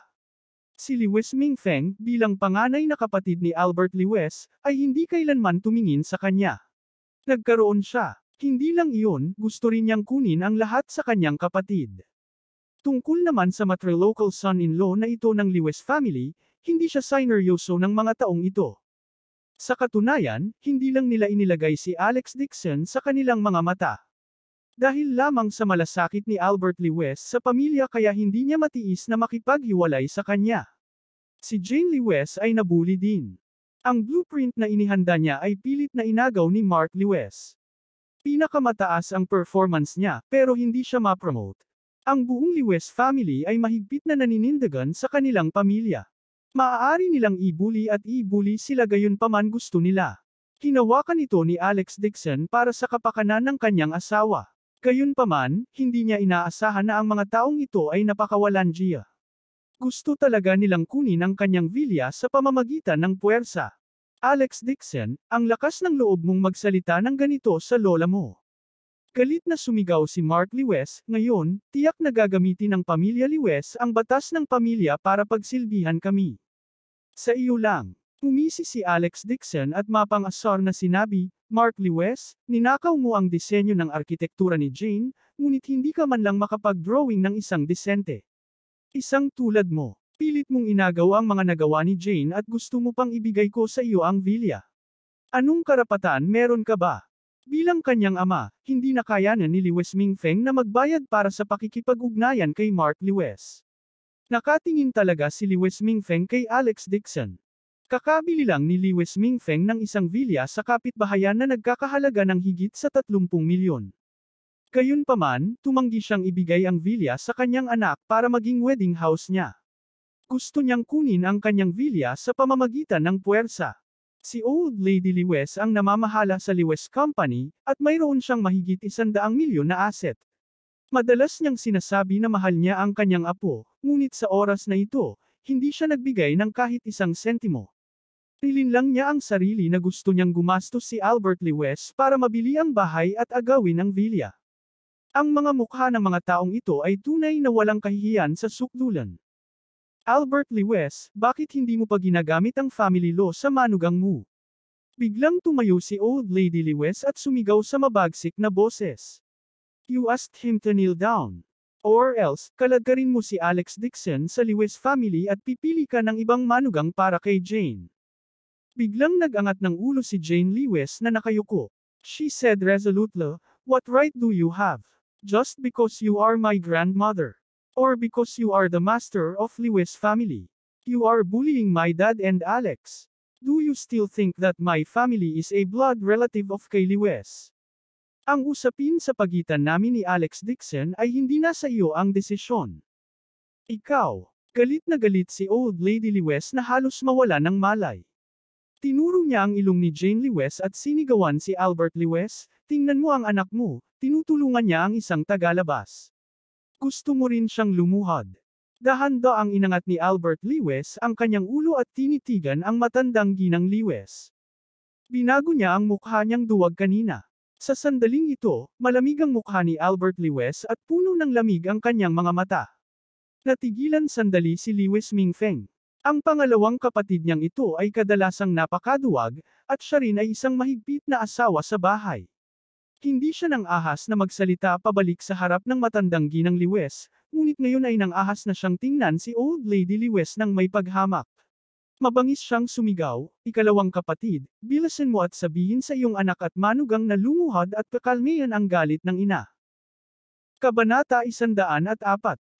Si Lewes Mingfeng, bilang panganay na kapatid ni Albert Lewes, ay hindi kailanman tumingin sa kanya. Nagkaroon siya. Hindi lang iyon, gusto rin niyang kunin ang lahat sa kanyang kapatid. Tungkol naman sa matrilocal son-in-law na ito ng Lewes family, hindi siya sineryoso ng mga taong ito. Sa katunayan, hindi lang nila inilagay si Alex Dixon sa kanilang mga mata. Dahil lamang sa malasakit ni Albert Lewes sa pamilya kaya hindi niya matiis na makipaghiwalay sa kanya. Si Jane Lewes ay nabuli din. Ang blueprint na inihanda niya ay pilit na inagaw ni Mark Lewes. Pinakamataas ang performance niya, pero hindi siya ma-promote. Ang buong Lewes family ay mahigpit na naninindigan sa kanilang pamilya. Maaari nilang i-bully at i-bully sila gayunpaman gusto nila. Hinawakan ito ni Alex Dixon para sa kapakanan ng kanyang asawa. Gayunpaman, hindi niya inaasahan na ang mga taong ito ay napakawalandiya. Gusto talaga nilang kunin ang kanyang vilya sa pamamagitan ng puwersa. Alex Dixon, ang lakas ng loob mong magsalita ng ganito sa lola mo. Galit na sumigaw si Mark Lewes, ngayon, tiyak na gagamitin ng pamilya Lewes ang batas ng pamilya para pagsilbihan kami. Sa iyo lang. Umisi si Alex Dixon at mapang-asar na sinabi, Mark Lewes, ninakaw mo ang disenyo ng arkitektura ni Jane, ngunit hindi ka man lang makapag-drawing ng isang disente. Isang tulad mo. Pilit mong inagaw ang mga nagawa ni Jane at gusto mo pang ibigay ko sa iyo ang vilya. Anong karapatan meron ka ba? Bilang kanyang ama, hindi na kayanan ni Lewes Mingfeng na magbayad para sa pakikipag-ugnayan kay Mark Lewes. Nakatingin talaga si Lewes Mingfeng kay Alex Dixon. Kakabili lang ni Lewes Mingfeng ng isang vilya sa kapitbahayan na nagkakahalaga ng higit sa 30 milyon. Gayunpaman, tumanggi siyang ibigay ang vilya sa kanyang anak para maging wedding house niya. Gusto niyang kunin ang kanyang vilya sa pamamagitan ng puwersa. Si Old Lady Lewes ang namamahala sa Lewes Company, at mayroon siyang mahigit 100 milyon na asset. Madalas niyang sinasabi na mahal niya ang kanyang apo, ngunit sa oras na ito, hindi siya nagbigay ng kahit isang sentimo. Pilin lang niya ang sarili na gusto niyang gumastos si Albert Lewes para mabili ang bahay at agawin ang vilya. Ang mga mukha ng mga taong ito ay tunay na walang kahihiyan sa sukdulan. Albert Lewes, bakit hindi mo pa ginagamit ang family law sa manugang mo? Biglang tumayo si Old Lady Lewes at sumigaw sa mabagsik na boses. You asked him to kneel down. Or else, kaladkarin mo si Alex Dixon sa Lewes family at pipili ka ng ibang manugang para kay Jane. Biglang nag-angat ng ulo si Jane Lewes na nakayuko. She said resolutely, what right do you have? Just because you are my grandmother. Or because you are the master of Lewes family. You are bullying my dad and Alex. Do you still think that my family is a blood relative of kay Lewes? Ang usapin sa pagitan namin ni Alex Dixon ay hindi na sa iyo ang desisyon. Ikaw. Galit na galit si Old Lady Lewes na halos mawala ng malay. Tinuro niya ang ilong ni Jane Lewes at sinigawan si Albert Lewes, tingnan mo ang anak mo, tinutulungan niya ang isang tagalabas. Gusto mo rin siyang lumuhad. Dahan-daang inangat ni Albert Lewes ang kanyang ulo at tinitigan ang matandang ginang Lewes. Binago niya ang mukha niyang duwag kanina. Sa sandaling ito, malamig ang mukha ni Albert Lewes at puno ng lamig ang kanyang mga mata. Natigilan sandali si Lewes Mingfeng. Ang pangalawang kapatid niyang ito ay kadalasang napakaduwag, at siya rin ay isang mahigpit na asawa sa bahay. Hindi siya nang ahas na magsalita pabalik sa harap ng matandang ginang Lewes, ngunit ngayon ay nang ahas na siyang tingnan si Old Lady Lewes nang may paghamak. Mabangis siyang sumigaw, ikalawang kapatid, bilasan mo at sabihin sa iyong anak at manugang na lumuhad at kakalmihan ang galit ng ina. Kabanata 104.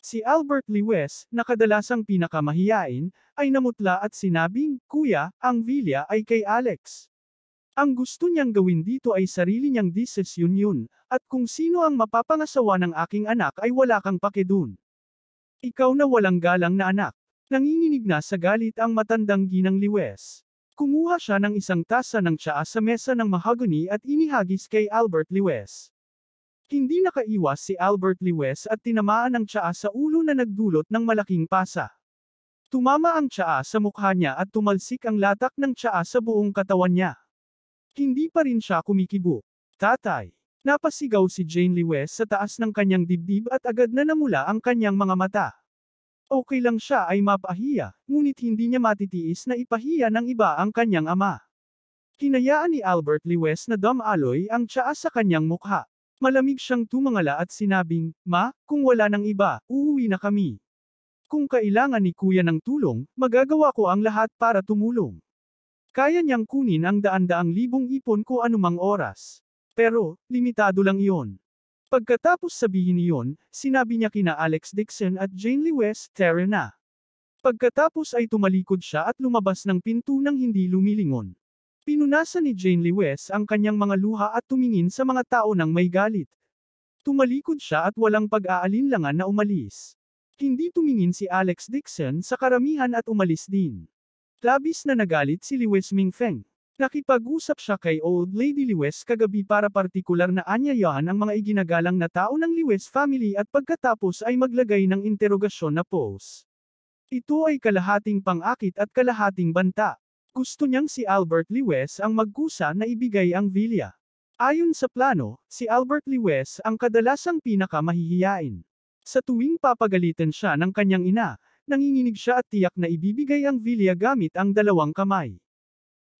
Si Albert Lewes, na kadalasang pinakamahiyain, ay namutla at sinabing, Kuya, ang vilya ay kay Alex. Ang gusto niyang gawin dito ay sarili niyang desisyon yun, at kung sino ang mapapangasawa ng aking anak ay wala kang pake dun. Ikaw na walang galang na anak. Nanginginig na sa galit ang matandang ginang Lewes. Kumuha siya ng isang tasa ng tsaa sa mesa ng mahogany at inihagis kay Albert Lewes. Hindi nakaiwas si Albert Lewes at tinamaan ang tsaa sa ulo na nagdulot ng malaking pasa. Tumama ang tsaa sa mukha niya at tumalsik ang latak ng tsaa sa buong katawan niya. Hindi pa rin siya kumikibo. Tatay! Napasigaw si Jane Lewes sa taas ng kanyang dibdib at agad na namula ang kanyang mga mata. Okay lang siya ay mapahiya, ngunit hindi niya matitiis na ipahiya ng iba ang kanyang ama. Hinayaan ni Albert Lewes na dumaloy ang tsaa sa kanyang mukha. Malamig siyang tumangala at sinabing, "Ma, kung wala ng iba, uuwi na kami. Kung kailangan ni kuya ng tulong, magagawa ko ang lahat para tumulong. Kaya niyang kunin ang daan-daang libong ipon ko anumang oras. Pero, limitado lang iyon." Pagkatapos sabihin iyon, sinabi niya kina Alex Dixon at Jane Lewes, "Tara na." Pagkatapos ay tumalikod siya at lumabas ng pinto nang hindi lumilingon. Pinunasan ni Jane Lewes ang kanyang mga luha at tumingin sa mga tao nang may galit. Tumalikod siya at walang pag-aalinlangan na umalis. Hindi tumingin si Alex Dixon sa karamihan at umalis din. Labis na nagalit si Lewes Mingfeng. Nakipag-usap siya kay Old Lady Lewes kagabi para partikular na anyayahan ang mga iginagalang na tao ng Lewes family at pagkatapos ay maglagay ng interogasyon na pose. Ito ay kalahating pang-akit at kalahating banta. Gusto niyang si Albert Lewes ang magkusa na ibigay ang villa. Ayon sa plano, si Albert Lewes ang kadalasang pinakamahihiyain. Sa tuwing papagalitan siya ng kanyang ina, nanginginig siya at tiyak na ibibigay ang villa gamit ang dalawang kamay.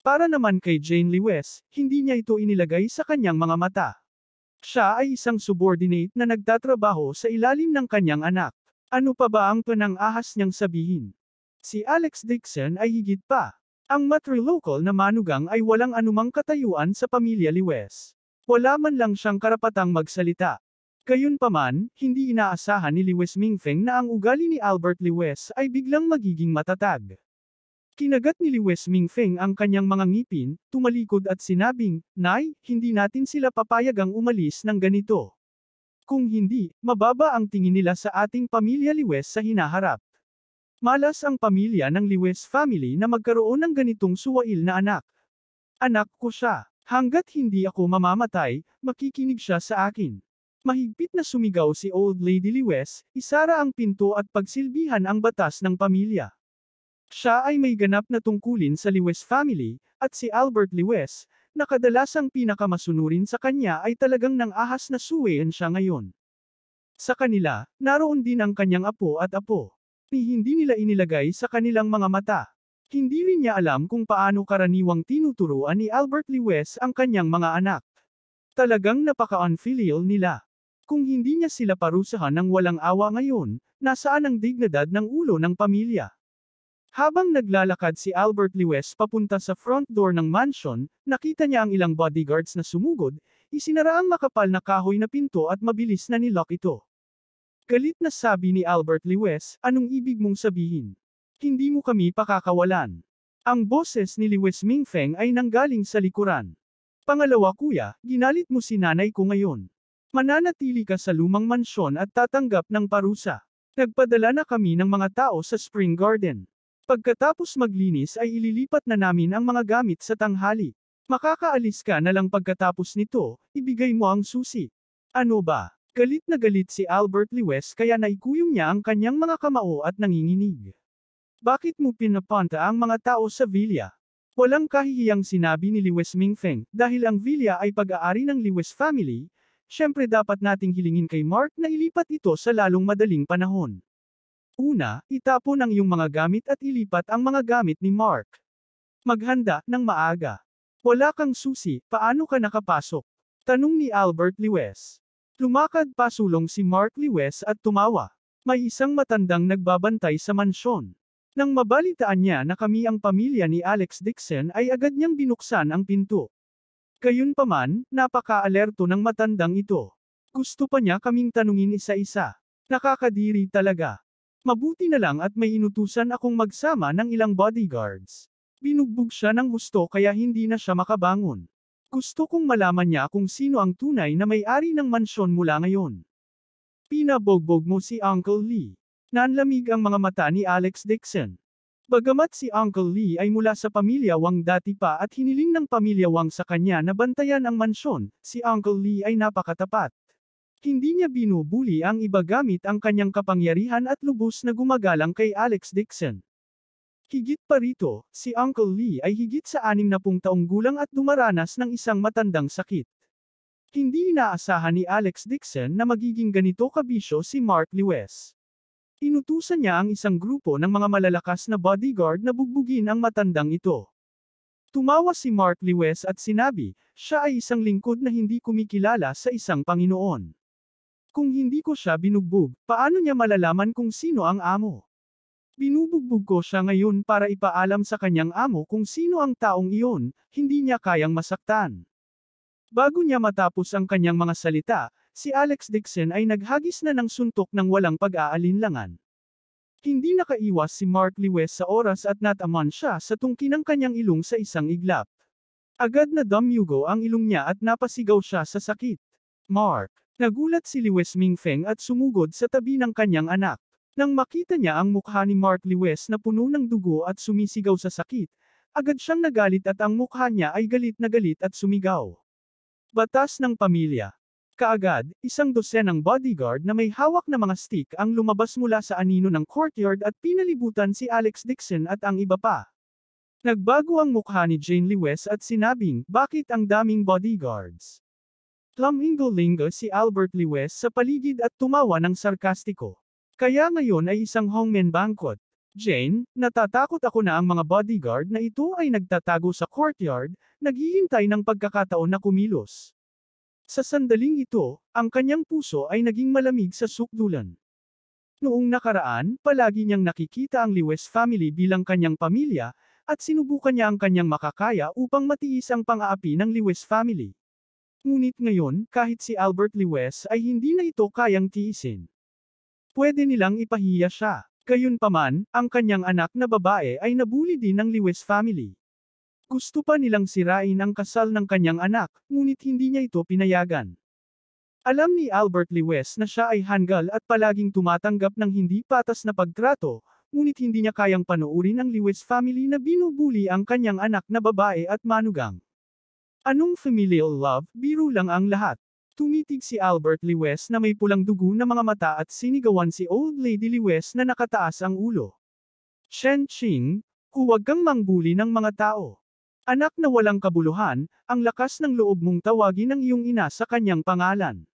Para naman kay Jane Lewes, hindi niya ito inilagay sa kanyang mga mata. Siya ay isang subordinate na nagtatrabaho sa ilalim ng kanyang anak. Ano pa ba ang panang-ahas niyang sabihin? Si Alex Dixon ay higit pa. Ang matrilocal na manugang ay walang anumang katayuan sa pamilya Lewes. Wala man lang siyang karapatang magsalita. Gayunpaman, hindi inaasahan ni Lewes Mingfeng na ang ugali ni Albert Lewes ay biglang magiging matatag. Kinagat ni Lewes Mingfeng ang kanyang mga ngipin, tumalikod at sinabing, "Nay, hindi natin sila papayagang umalis ng ganito. Kung hindi, mababa ang tingin nila sa ating pamilya Lewes sa hinaharap. Malas ang pamilya ng Lewes family na magkaroon ng ganitong suwail na anak. Anak ko siya. Hanggat hindi ako mamamatay, makikinig siya sa akin." Mahigpit na sumigaw si Old Lady Lewes, "Isara ang pinto at pagsilbihan ang batas ng pamilya." Siya ay may ganap na tungkulin sa Lewes family, at si Albert Lewes, na kadalasang pinakamasunurin sa kanya ay talagang nang-ahas na suwayan siya ngayon. Sa kanila, naroon din ang kanyang apo at apo. Hindi nila inilagay sa kanilang mga mata. Hindi rin niya alam kung paano karaniwang tinuturuan ni Albert Lewes ang kanyang mga anak. Talagang napaka-unfilial nila. Kung hindi niya sila parusahan ng walang awa ngayon, nasaan ang dignidad ng ulo ng pamilya? Habang naglalakad si Albert Lewes papunta sa front door ng mansion, nakita niya ang ilang bodyguards na sumugod, isinara ang makapal na kahoy na pinto at mabilis na nilock ito. Galit na sabi ni Albert Lewes, "Anong ibig mong sabihin? Hindi mo kami pakakawalan." Ang boses ni Lewes Mingfeng ay nanggaling sa likuran. "Pangalawa kuya, ginalit mo si nanay ko ngayon. Mananatili ka sa lumang mansyon at tatanggap ng parusa. Nagpadala na kami ng mga tao sa Spring Garden. Pagkatapos maglinis ay ililipat na namin ang mga gamit sa tanghali. Makakaalis ka na lang pagkatapos nito, ibigay mo ang susi." Ano ba? Galit na galit si Albert Lewes kaya naikuyom niya ang kanyang mga kamao at nanginginig. "Bakit mo pinapunta ang mga tao sa villa?" Walang kahihiyang sinabi ni Lewes Mingfeng, "Dahil ang villa ay pag-aari ng Lewes family, syempre dapat nating hilingin kay Mark na ilipat ito sa lalong madaling panahon. Una, itapon ang iyong mga gamit at ilipat ang mga gamit ni Mark. Maghanda ng maaga. Wala kang susi, paano ka nakapasok?" Tanong ni Albert Lewes. Lumakad pasulong si Mark Lewes at tumawa. May isang matandang nagbabantay sa mansyon. Nang mabalitaan niya na kami ang pamilya ni Alex Dixon ay agad niyang binuksan ang pinto. Gayunpaman, napaka-alerto ng matandang ito. Gusto pa niya kaming tanungin isa-isa. Nakakadiri talaga. Mabuti na lang at may inutusan akong magsama ng ilang bodyguards. Binugbog siya ng husto kaya hindi na siya makabangon. Gusto kong malaman niya kung sino ang tunay na may-ari ng mansyon mula ngayon. Pinabogbog mo si Uncle Lee. Nanlamig ang mga mata ni Alex Dixon. Bagamat si Uncle Lee ay mula sa pamilya Wang dati pa at hiniling ng pamilya Wang sa kanya na bantayan ang mansyon, si Uncle Lee ay napakatapat. Hindi niya binubuli ang iba gamit ang kanyang kapangyarihan at lubos na gumagalang kay Alex Dixon. Higit pa rito, si Uncle Lee ay higit sa 60 taong gulang at dumaranas ng isang matandang sakit. Hindi inaasahan ni Alex Dixon na magiging ganito kabisyo si Mark Lewis. Inutusan niya ang isang grupo ng mga malalakas na bodyguard na bugbugin ang matandang ito. Tumawa si Mark Lewis at sinabi, siya ay isang lingkod na hindi kumikilala sa isang Panginoon. Kung hindi ko siya binugbog, paano niya malalaman kung sino ang amo? Binubugbog ko siya ngayon para ipaalam sa kanyang amo kung sino ang taong iyon, hindi niya kayang masaktan. Bago niya matapos ang kanyang mga salita, si Alex Dixon ay naghagis na ng suntok ng walang pag-aalinlangan. Hindi nakaiwas si Mark Lewis sa oras at nataman siya sa tungki ng kanyang ilong sa isang iglap. Agad na dumyugo ang ilong niya at napasigaw siya sa sakit. Mark. Nagulat si Lewis Mingfeng at sumugod sa tabi ng kanyang anak. Nang makita niya ang mukha ni Mark Lewis na puno ng dugo at sumisigaw sa sakit, agad siyang nagalit at ang mukha niya ay galit na galit at sumigaw. Batas ng pamilya. Kaagad, isang dosenang bodyguard na may hawak na mga stick ang lumabas mula sa anino ng courtyard at pinalibutan si Alex Dixon at ang iba pa. Nagbago ang mukha ni Jane Lewis at sinabing, bakit ang daming bodyguards? Lingo si Albert Lewis sa paligid at tumawa ng sarkastiko. Kaya ngayon ay isang hongmen banquet. Jane, natatakot ako na ang mga bodyguard na ito ay nagtatago sa courtyard, naghihintay ng pagkakataon na kumilos. Sa sandaling ito, ang kanyang puso ay naging malamig sa sukdulan. Noong nakaraan, palagi niyang nakikita ang Lewis family bilang kanyang pamilya, at sinubukan niya ang kanyang makakaya upang matiis ang pang-aapi ng Lewis family. Ngunit ngayon, kahit si Albert Lewis ay hindi na ito kayang tiisin. Pwede nilang ipahiya siya. Gayunpaman, ang kanyang anak na babae ay nabuli din ng Lewis family. Gusto pa nilang sirain ang kasal ng kanyang anak, ngunit hindi niya ito pinayagan. Alam ni Albert Lewis na siya ay hanggal at palaging tumatanggap ng hindi patas na pagtrato, ngunit hindi niya kayang panoorin ang Lewis family na binubuli ang kanyang anak na babae at manugang. Anong familial love, biro lang ang lahat. Tumitig si Albert Lewis na may pulang dugo na mga mata at sinigawan si Old Lady Lewis na nakataas ang ulo. Shen Ching, huwag kang mangbuli ng mga tao. Anak na walang kabuluhan, ang lakas ng loob mong tawagin ang iyong ina sa kanyang pangalan.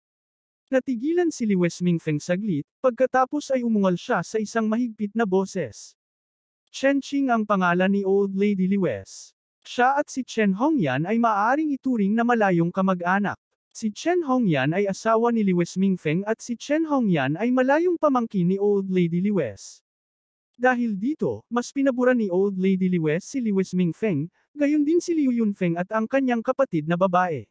Natigilan si Lewis Mingfeng saglit, pagkatapos ay umungal siya sa isang mahigpit na boses. Chen Ching ang pangalan ni Old Lady Lewis. Siya at si Chen Hongyan ay maaaring ituring na malayong kamag-anak. Si Chen Hongyan ay asawa ni Lewis Mingfeng at si Chen Hongyan ay malayong pamangkin ni Old Lady Lewis. Dahil dito, mas pinabura ni Old Lady Lewis si Lewis Mingfeng, gayon din si Liu Yunfeng at ang kanyang kapatid na babae.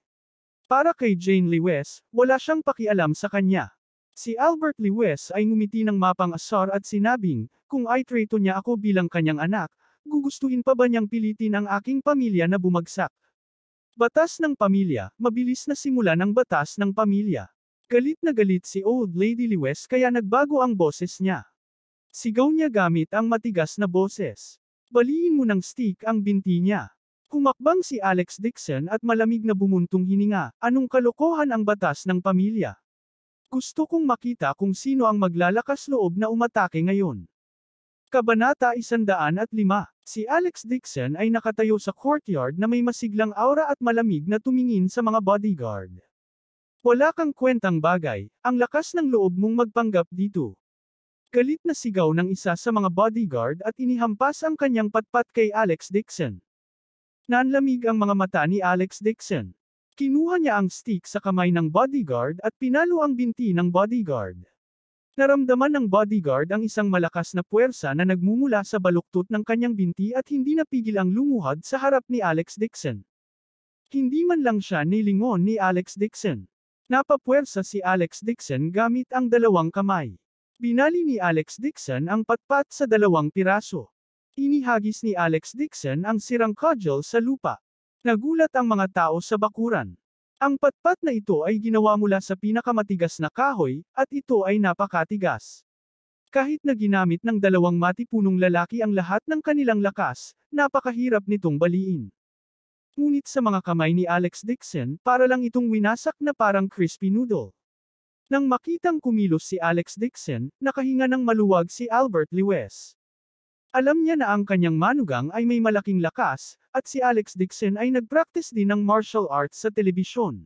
Para kay Jane Lewis, wala siyang pakialam sa kanya. Si Albert Lewis ay ngumiti ng mapang-asar at sinabing, kung i-treto niya ako bilang kanyang anak, gugustuhin pa ba niyang pilitin ang aking pamilya na bumagsak? Batas ng pamilya, mabilis na simula ng batas ng pamilya. Galit na galit si Old Lady Lewis kaya nagbago ang boses niya. Sigaw niya gamit ang matigas na boses. Baliin mo ng stick ang binti niya. Humakbang si Alex Dixon at malamig na bumuntong hininga, anong kalokohan ang batas ng pamilya? Gusto kong makita kung sino ang maglalakas loob na umatake ngayon. Kabanata 105. Si Alex Dixon ay nakatayo sa courtyard na may masiglang aura at malamig na tumingin sa mga bodyguard. Wala kang kwentang bagay, ang lakas ng loob mong magpanggap dito. Galit na sigaw ng isa sa mga bodyguard at inihampas ang kanyang patpat kay Alex Dixon. Nanlamig ang mga mata ni Alex Dixon. Kinuha niya ang stick sa kamay ng bodyguard at pinalo ang binti ng bodyguard. Naramdaman ng bodyguard ang isang malakas na puwersa na nagmumula sa baluktot ng kanyang binti at hindi napigil ang lumuhad sa harap ni Alex Dixon. Hindi man lang siya nilingon ni Alex Dixon. Napapuwersa si Alex Dixon gamit ang dalawang kamay. Binali ni Alex Dixon ang patpat sa dalawang piraso. Inihagis ni Alex Dixon ang sirang cudgel sa lupa. Nagulat ang mga tao sa bakuran. Ang patpat na ito ay ginawa mula sa pinakamatigas na kahoy, at ito ay napakatigas. Kahit na ginamit ng dalawang matipunong lalaki ang lahat ng kanilang lakas, napakahirap nitong baliin. Ngunit sa mga kamay ni Alex Dixon, para lang itong winasak na parang crispy noodle. Nang makitang kumilos si Alex Dixon, nakahinga ng maluwag si Albert Lewis. Alam niya na ang kanyang manugang ay may malaking lakas, at si Alex Dixon ay nag-practice din ng martial arts sa telebisyon.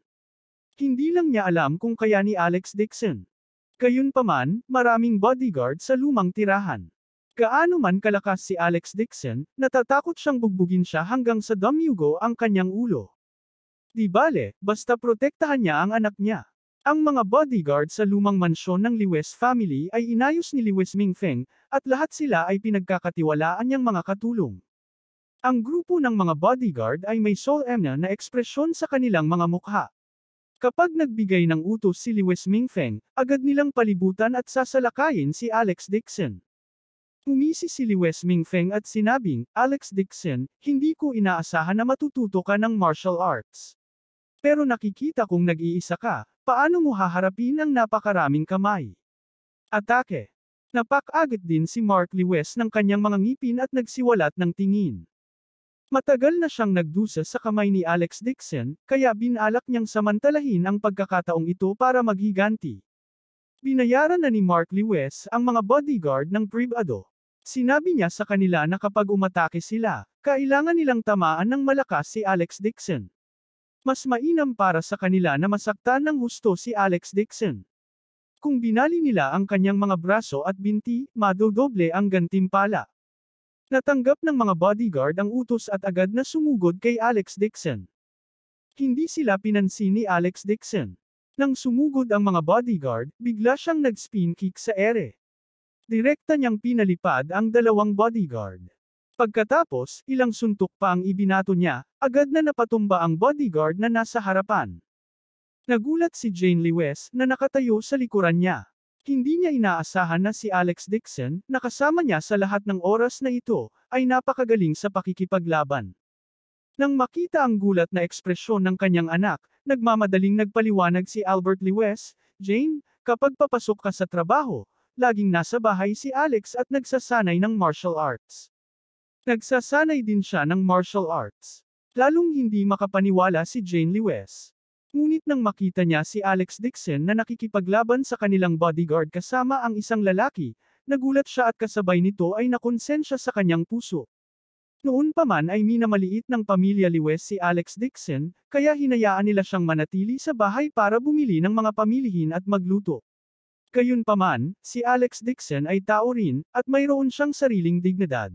Hindi lang niya alam kung kaya ni Alex Dixon. Gayunpaman, maraming bodyguard sa lumang tirahan. Gaano man kalakas si Alex Dixon, natatakot siyang bugbugin siya hanggang sa damyugo ang kanyang ulo. Di bale, basta protektahan niya ang anak niya. Ang mga bodyguard sa lumang mansyon ng Lewis family ay inayos ni Lewis Mingfeng, at lahat sila ay pinagkakatiwalaan niyang mga katulong. Ang grupo ng mga bodyguard ay may solemn na ekspresyon sa kanilang mga mukha. Kapag nagbigay ng utos si Lewis Mingfeng, agad nilang palibutan at sasalakayin si Alex Dixon. Umisi si Lewis Mingfeng at sinabing, Alex Dixon, hindi ko inaasahan na matututo ka ng martial arts. Pero nakikita kong nag-iisa ka, paano mo haharapin ang napakaraming kamay? Atake. Napak-agad din si Mark Lewis ng kanyang mga ngipin at nagsiwalat ng tingin. Matagal na siyang nagdusa sa kamay ni Alex Dixon, kaya binalak niyang samantalahin ang pagkakataong ito para maghiganti. Binayaran na ni Mark Lewis ang mga bodyguard ng pribado. Sinabi niya sa kanila na kapag umatake sila, kailangan nilang tamaan ng malakas si Alex Dixon. Mas mainam para sa kanila na masaktan ng husto si Alex Dixon. Kung binali nila ang kanyang mga braso at binti, madodoble ang gantimpala. Natanggap ng mga bodyguard ang utos at agad na sumugod kay Alex Dixon. Hindi sila pinansin ni Alex Dixon. Nang sumugod ang mga bodyguard, bigla siyang nag-spin kick sa ere. Direkta niyang pinalipad ang dalawang bodyguard. Pagkatapos, ilang suntok pa ang ibinato niya, agad na napatumba ang bodyguard na nasa harapan. Nagulat si Jane Lewis na nakatayo sa likuran niya. Hindi niya inaasahan na si Alex Dixon, na kasama niya sa lahat ng oras na ito, ay napakagaling sa pakikipaglaban. Nang makita ang gulat na ekspresyon ng kanyang anak, nagmamadaling nagpaliwanag si Albert Lewis, Jane, kapag papasok ka sa trabaho, laging nasa bahay si Alex at nagsasanay ng martial arts. Nagsasanay din siya ng martial arts. Lalong hindi makapaniwala si Jane Lewis. Ngunit nang makita niya si Alex Dixon na nakikipaglaban sa kanilang bodyguard kasama ang isang lalaki, nagulat siya at kasabay nito ay nakonsensya sa kanyang puso. Noon pa man ay minamaliit ng pamilya Lewis si Alex Dixon, kaya hinayaan nila siyang manatili sa bahay para bumili ng mga pamilihin at magluto. Gayunpaman, si Alex Dixon ay tao rin, at mayroon siyang sariling dignidad.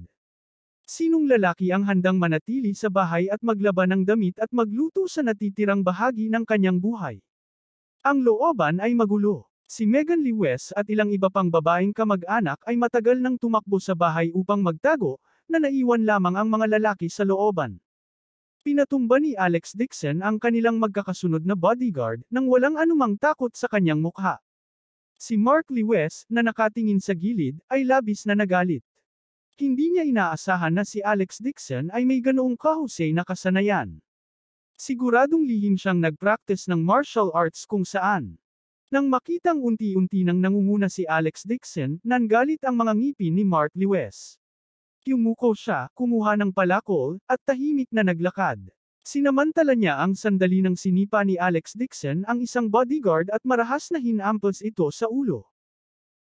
Sinong lalaki ang handang manatili sa bahay at maglaban ng damit at magluto sa natitirang bahagi ng kanyang buhay? Ang looban ay magulo. Si Megan Lewis at ilang iba pang babaeng kamag-anak ay matagal nang tumakbo sa bahay upang magtago, na naiwan lamang ang mga lalaki sa looban. Pinatumba ni Alex Dixon ang kanilang magkakasunod na bodyguard nang walang anumang takot sa kanyang mukha. Si Mark Lewis, na nakatingin sa gilid, ay labis na nagalit. Hindi niya inaasahan na si Alex Dixon ay may ganoong kahusay na kasanayan. Siguradong lihim siyang nag-practice ng martial arts kung saan. Nang makitang unti-unti nang nangunguna si Alex Dixon, nangalit ang mga ngipin ni Mark Lewis. Yumuko siya, kumuha ng palakol, at tahimik na naglakad. Sinamantala niya ang sandali ng sinipa ni Alex Dixon ang isang bodyguard at marahas na hinampos ito sa ulo.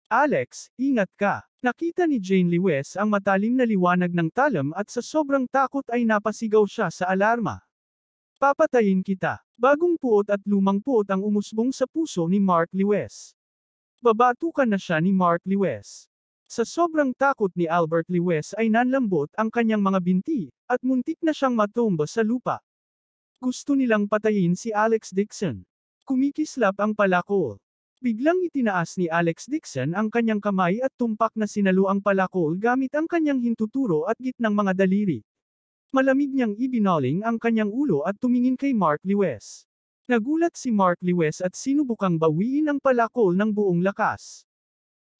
Alex, ingat ka. Nakita ni Jane Lewis ang matalim na liwanag ng talam at sa sobrang takot ay napasigaw siya sa alarma. Papatayin kita. Bagong puot at lumang puot ang umusbong sa puso ni Mark Lewis. Babatukan na siya ni Mark Lewis. Sa sobrang takot ni Albert Lewis ay nanlambot ang kanyang mga binti, at muntik na siyang matumba sa lupa. Gusto nilang patayin si Alex Dixon. Kumikislap ang palakol. Biglang itinaas ni Alex Dixon ang kanyang kamay at tumpak na sinalo ang palakol gamit ang kanyang hintuturo at gitnang mga daliri. Malamig niyang ibinaling ang kanyang ulo at tumingin kay Mark Lewis. Nagulat si Mark Lewis at sinubukang bawiin ang palakol ng buong lakas.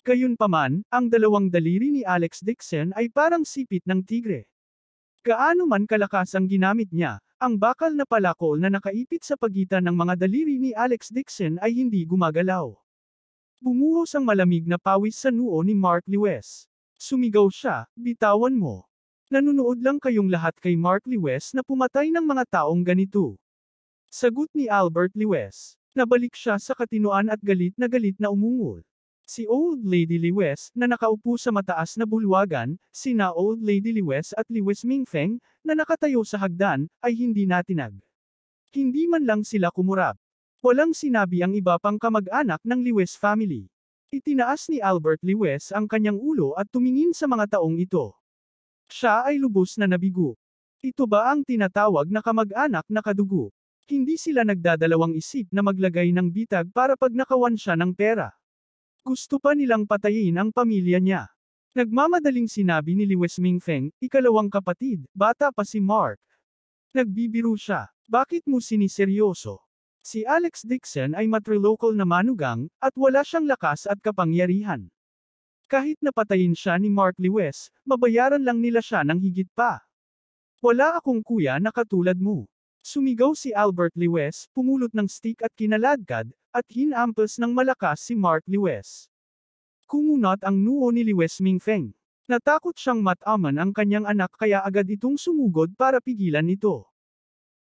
Gayunpaman, ang dalawang daliri ni Alex Dixon ay parang sipit ng tigre. Gaano man kalakas ang ginamit niya, ang bakal na palakol na nakaipit sa pagitan ng mga daliri ni Alex Dixon ay hindi gumagalaw. Bumuhos ang malamig na pawis sa noo ni Mark Lewis. Sumigaw siya, bitawan mo. Nanunood lang kayong lahat kay Mark Lewis na pumatay ng mga taong ganito. Sagot ni Albert Lewis. Nabalik siya sa katinoan at galit na umungol. Si Old Lady Lewis, na nakaupo sa mataas na bulwagan, sina Old Lady Lewis at Lewis Mingfeng, na nakatayo sa hagdan, ay hindi natinag. Hindi man lang sila kumurap. Walang sinabi ang iba pang kamag-anak ng Lewis family. Itinaas ni Albert Lewis ang kanyang ulo at tumingin sa mga taong ito. Siya ay lubos na nabigo. Ito ba ang tinatawag na kamag-anak na kadugo? Hindi sila nagdadalawang isip na maglagay ng bitag para pag nakawan siya ng pera. Gusto pa nilang patayin ang pamilya niya. Nagmamadaling sinabi ni Lewis Mingfeng, ikalawang kapatid, bata pa si Mark. Nagbibiro siya. Bakit mo siniseryoso? Si Alex Dixon ay matrilokal na manugang, at wala siyang lakas at kapangyarihan. Kahit napatayin siya ni Mark Lewis, mabayaran lang nila siya ng higit pa. Wala akong kuya na katulad mo. Sumigaw si Albert Lewis, pumulot ng stick at kinaladkad, at hinampas ng malakas si Mark Lewis. Kumunat ang noo ni Lewis Mingfeng. Natakot siyang mataman ang kanyang anak kaya agad itong sumugod para pigilan ito.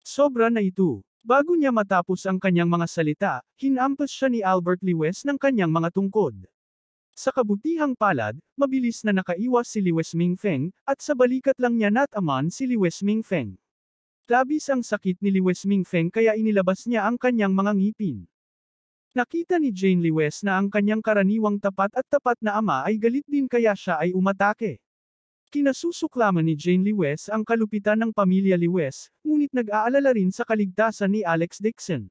Sobra na ito. Bago niya matapos ang kanyang mga salita, hinampas siya ni Albert Lewis ng kanyang mga tungkod. Sa kabutihang palad, mabilis na nakaiwas si Lewis Mingfeng, at sa balikat lang niya nataman si Lewis Mingfeng. Labis ang sakit ni Lewis Mingfeng kaya inilabas niya ang kanyang mga ngipin. Nakita ni Jane Lewis na ang kanyang karaniwang tapat at tapat na ama ay galit din kaya siya ay umatake. Kinasusuklaman ni Jane Lewis ang kalupitan ng pamilya Lewis, ngunit nag-aalala rin sa kaligtasan ni Alex Dixon.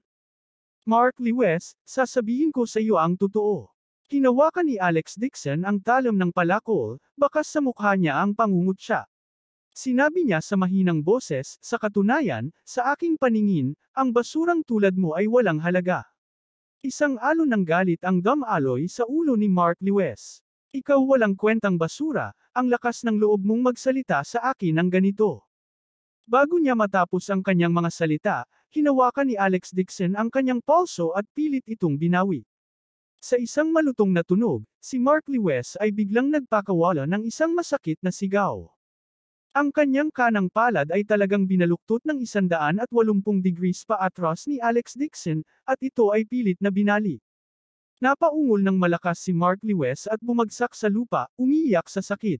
Mark Lewis, sasabihin ko sa iyo ang totoo. Hinawakan ni Alex Dixon ang talam ng palakol, bakas sa mukha niya ang pangungutya. Sinabi niya sa mahinang boses, sa katunayan, sa aking paningin, ang basurang tulad mo ay walang halaga. Isang alon ng galit ang damaloy sa ulo ni Mark Lewis. Ikaw walang kwentang basura, ang lakas ng loob mong magsalita sa akin ng ganito. Bago niya matapos ang kanyang mga salita, hinawakan ni Alex Dixon ang kanyang palso at pilit itong binawi. Sa isang malutong na tunog, si Mark Lewis ay biglang nagpakawala ng isang masakit na sigaw. Ang kanyang kanang palad ay talagang binaluktot ng 180 degrees pa atras ni Alex Dixon, at ito ay pilit na binali. Napaungol ng malakas si Mark Lewis at bumagsak sa lupa, umiiyak sa sakit.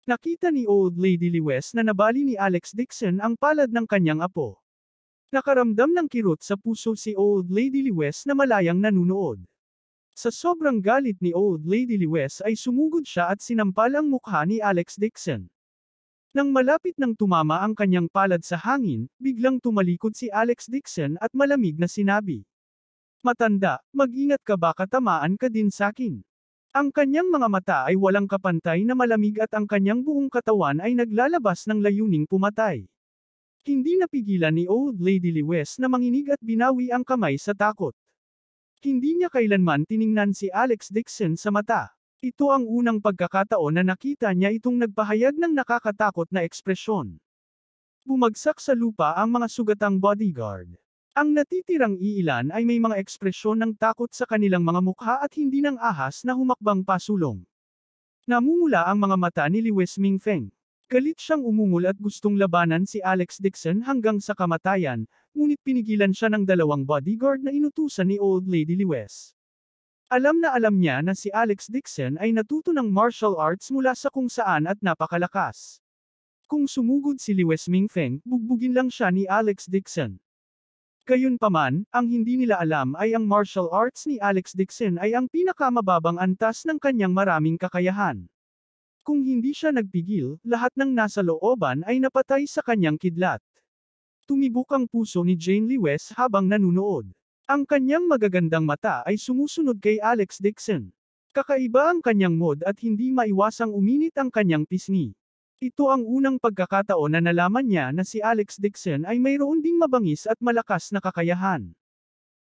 Nakita ni Old Lady Lewis na nabali ni Alex Dixon ang palad ng kanyang apo. Nakaramdam ng kirot sa puso si Old Lady Lewis na malayang nanunood. Sa sobrang galit ni Old Lady Lewis ay sumugod siya at sinampal ang mukha ni Alex Dixon. Nang malapit nang tumama ang kanyang palad sa hangin, biglang tumalikod si Alex Dixon at malamig na sinabi. Matanda, mag-ingat ka baka tamaan ka din sakin. Ang kanyang mga mata ay walang kapantay na malamig at ang kanyang buong katawan ay naglalabas ng layuning pumatay. Hindi napigilan ni Old Lady Lewis na manginig at binawi ang kamay sa takot. Hindi niya kailanman tiningnan si Alex Dixon sa mata. Ito ang unang pagkakataon na nakita niya itong nagpahayag ng nakakatakot na ekspresyon. Bumagsak sa lupa ang mga sugatang bodyguard. Ang natitirang iilan ay may mga ekspresyon ng takot sa kanilang mga mukha at hindi ng ahas na humakbang pasulong. Namumula ang mga mata ni Lewis Mingfeng. Galit siyang umungol at gustong labanan si Alex Dixon hanggang sa kamatayan, ngunit pinigilan siya ng 2 bodyguard na inutusan ni Old Lady Lewis. Alam niya na si Alex Dixon ay natuto ng martial arts mula sa kung saan at napakalakas. Kung sumugod si Lewis Mingfeng, bugbugin lang siya ni Alex Dixon. Gayunpaman, ang hindi nila alam ay ang martial arts ni Alex Dixon ay ang pinakamababang antas ng kanyang maraming kakayahan. Kung hindi siya nagpigil, lahat ng nasa looban ay napatay sa kanyang kidlat. Tumibok ang puso ni Jane Lewis habang nanunood. Ang kanyang magagandang mata ay sumusunod kay Alex Dixon. Kakaiba ang kanyang mod at hindi maiwasang uminit ang kanyang pisngi. Ito ang unang pagkakataon na nalaman niya na si Alex Dixon ay mayroon ding mabangis at malakas na kakayahan.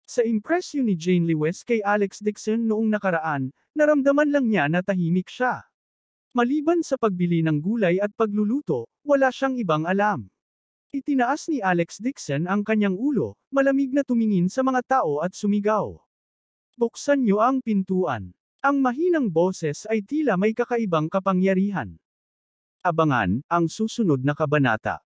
Sa impresyon ni Jane Lewis kay Alex Dixon noong nakaraan, naramdaman lang niya na tahimik siya. Maliban sa pagbili ng gulay at pagluluto, wala siyang ibang alam. Itinaas ni Alex Dixon ang kanyang ulo, malamig na tumingin sa mga tao at sumigaw. Buksan niyo ang pintuan. Ang mahinang boses ay tila may kakaibang kapangyarihan. Abangan ang susunod na kabanata.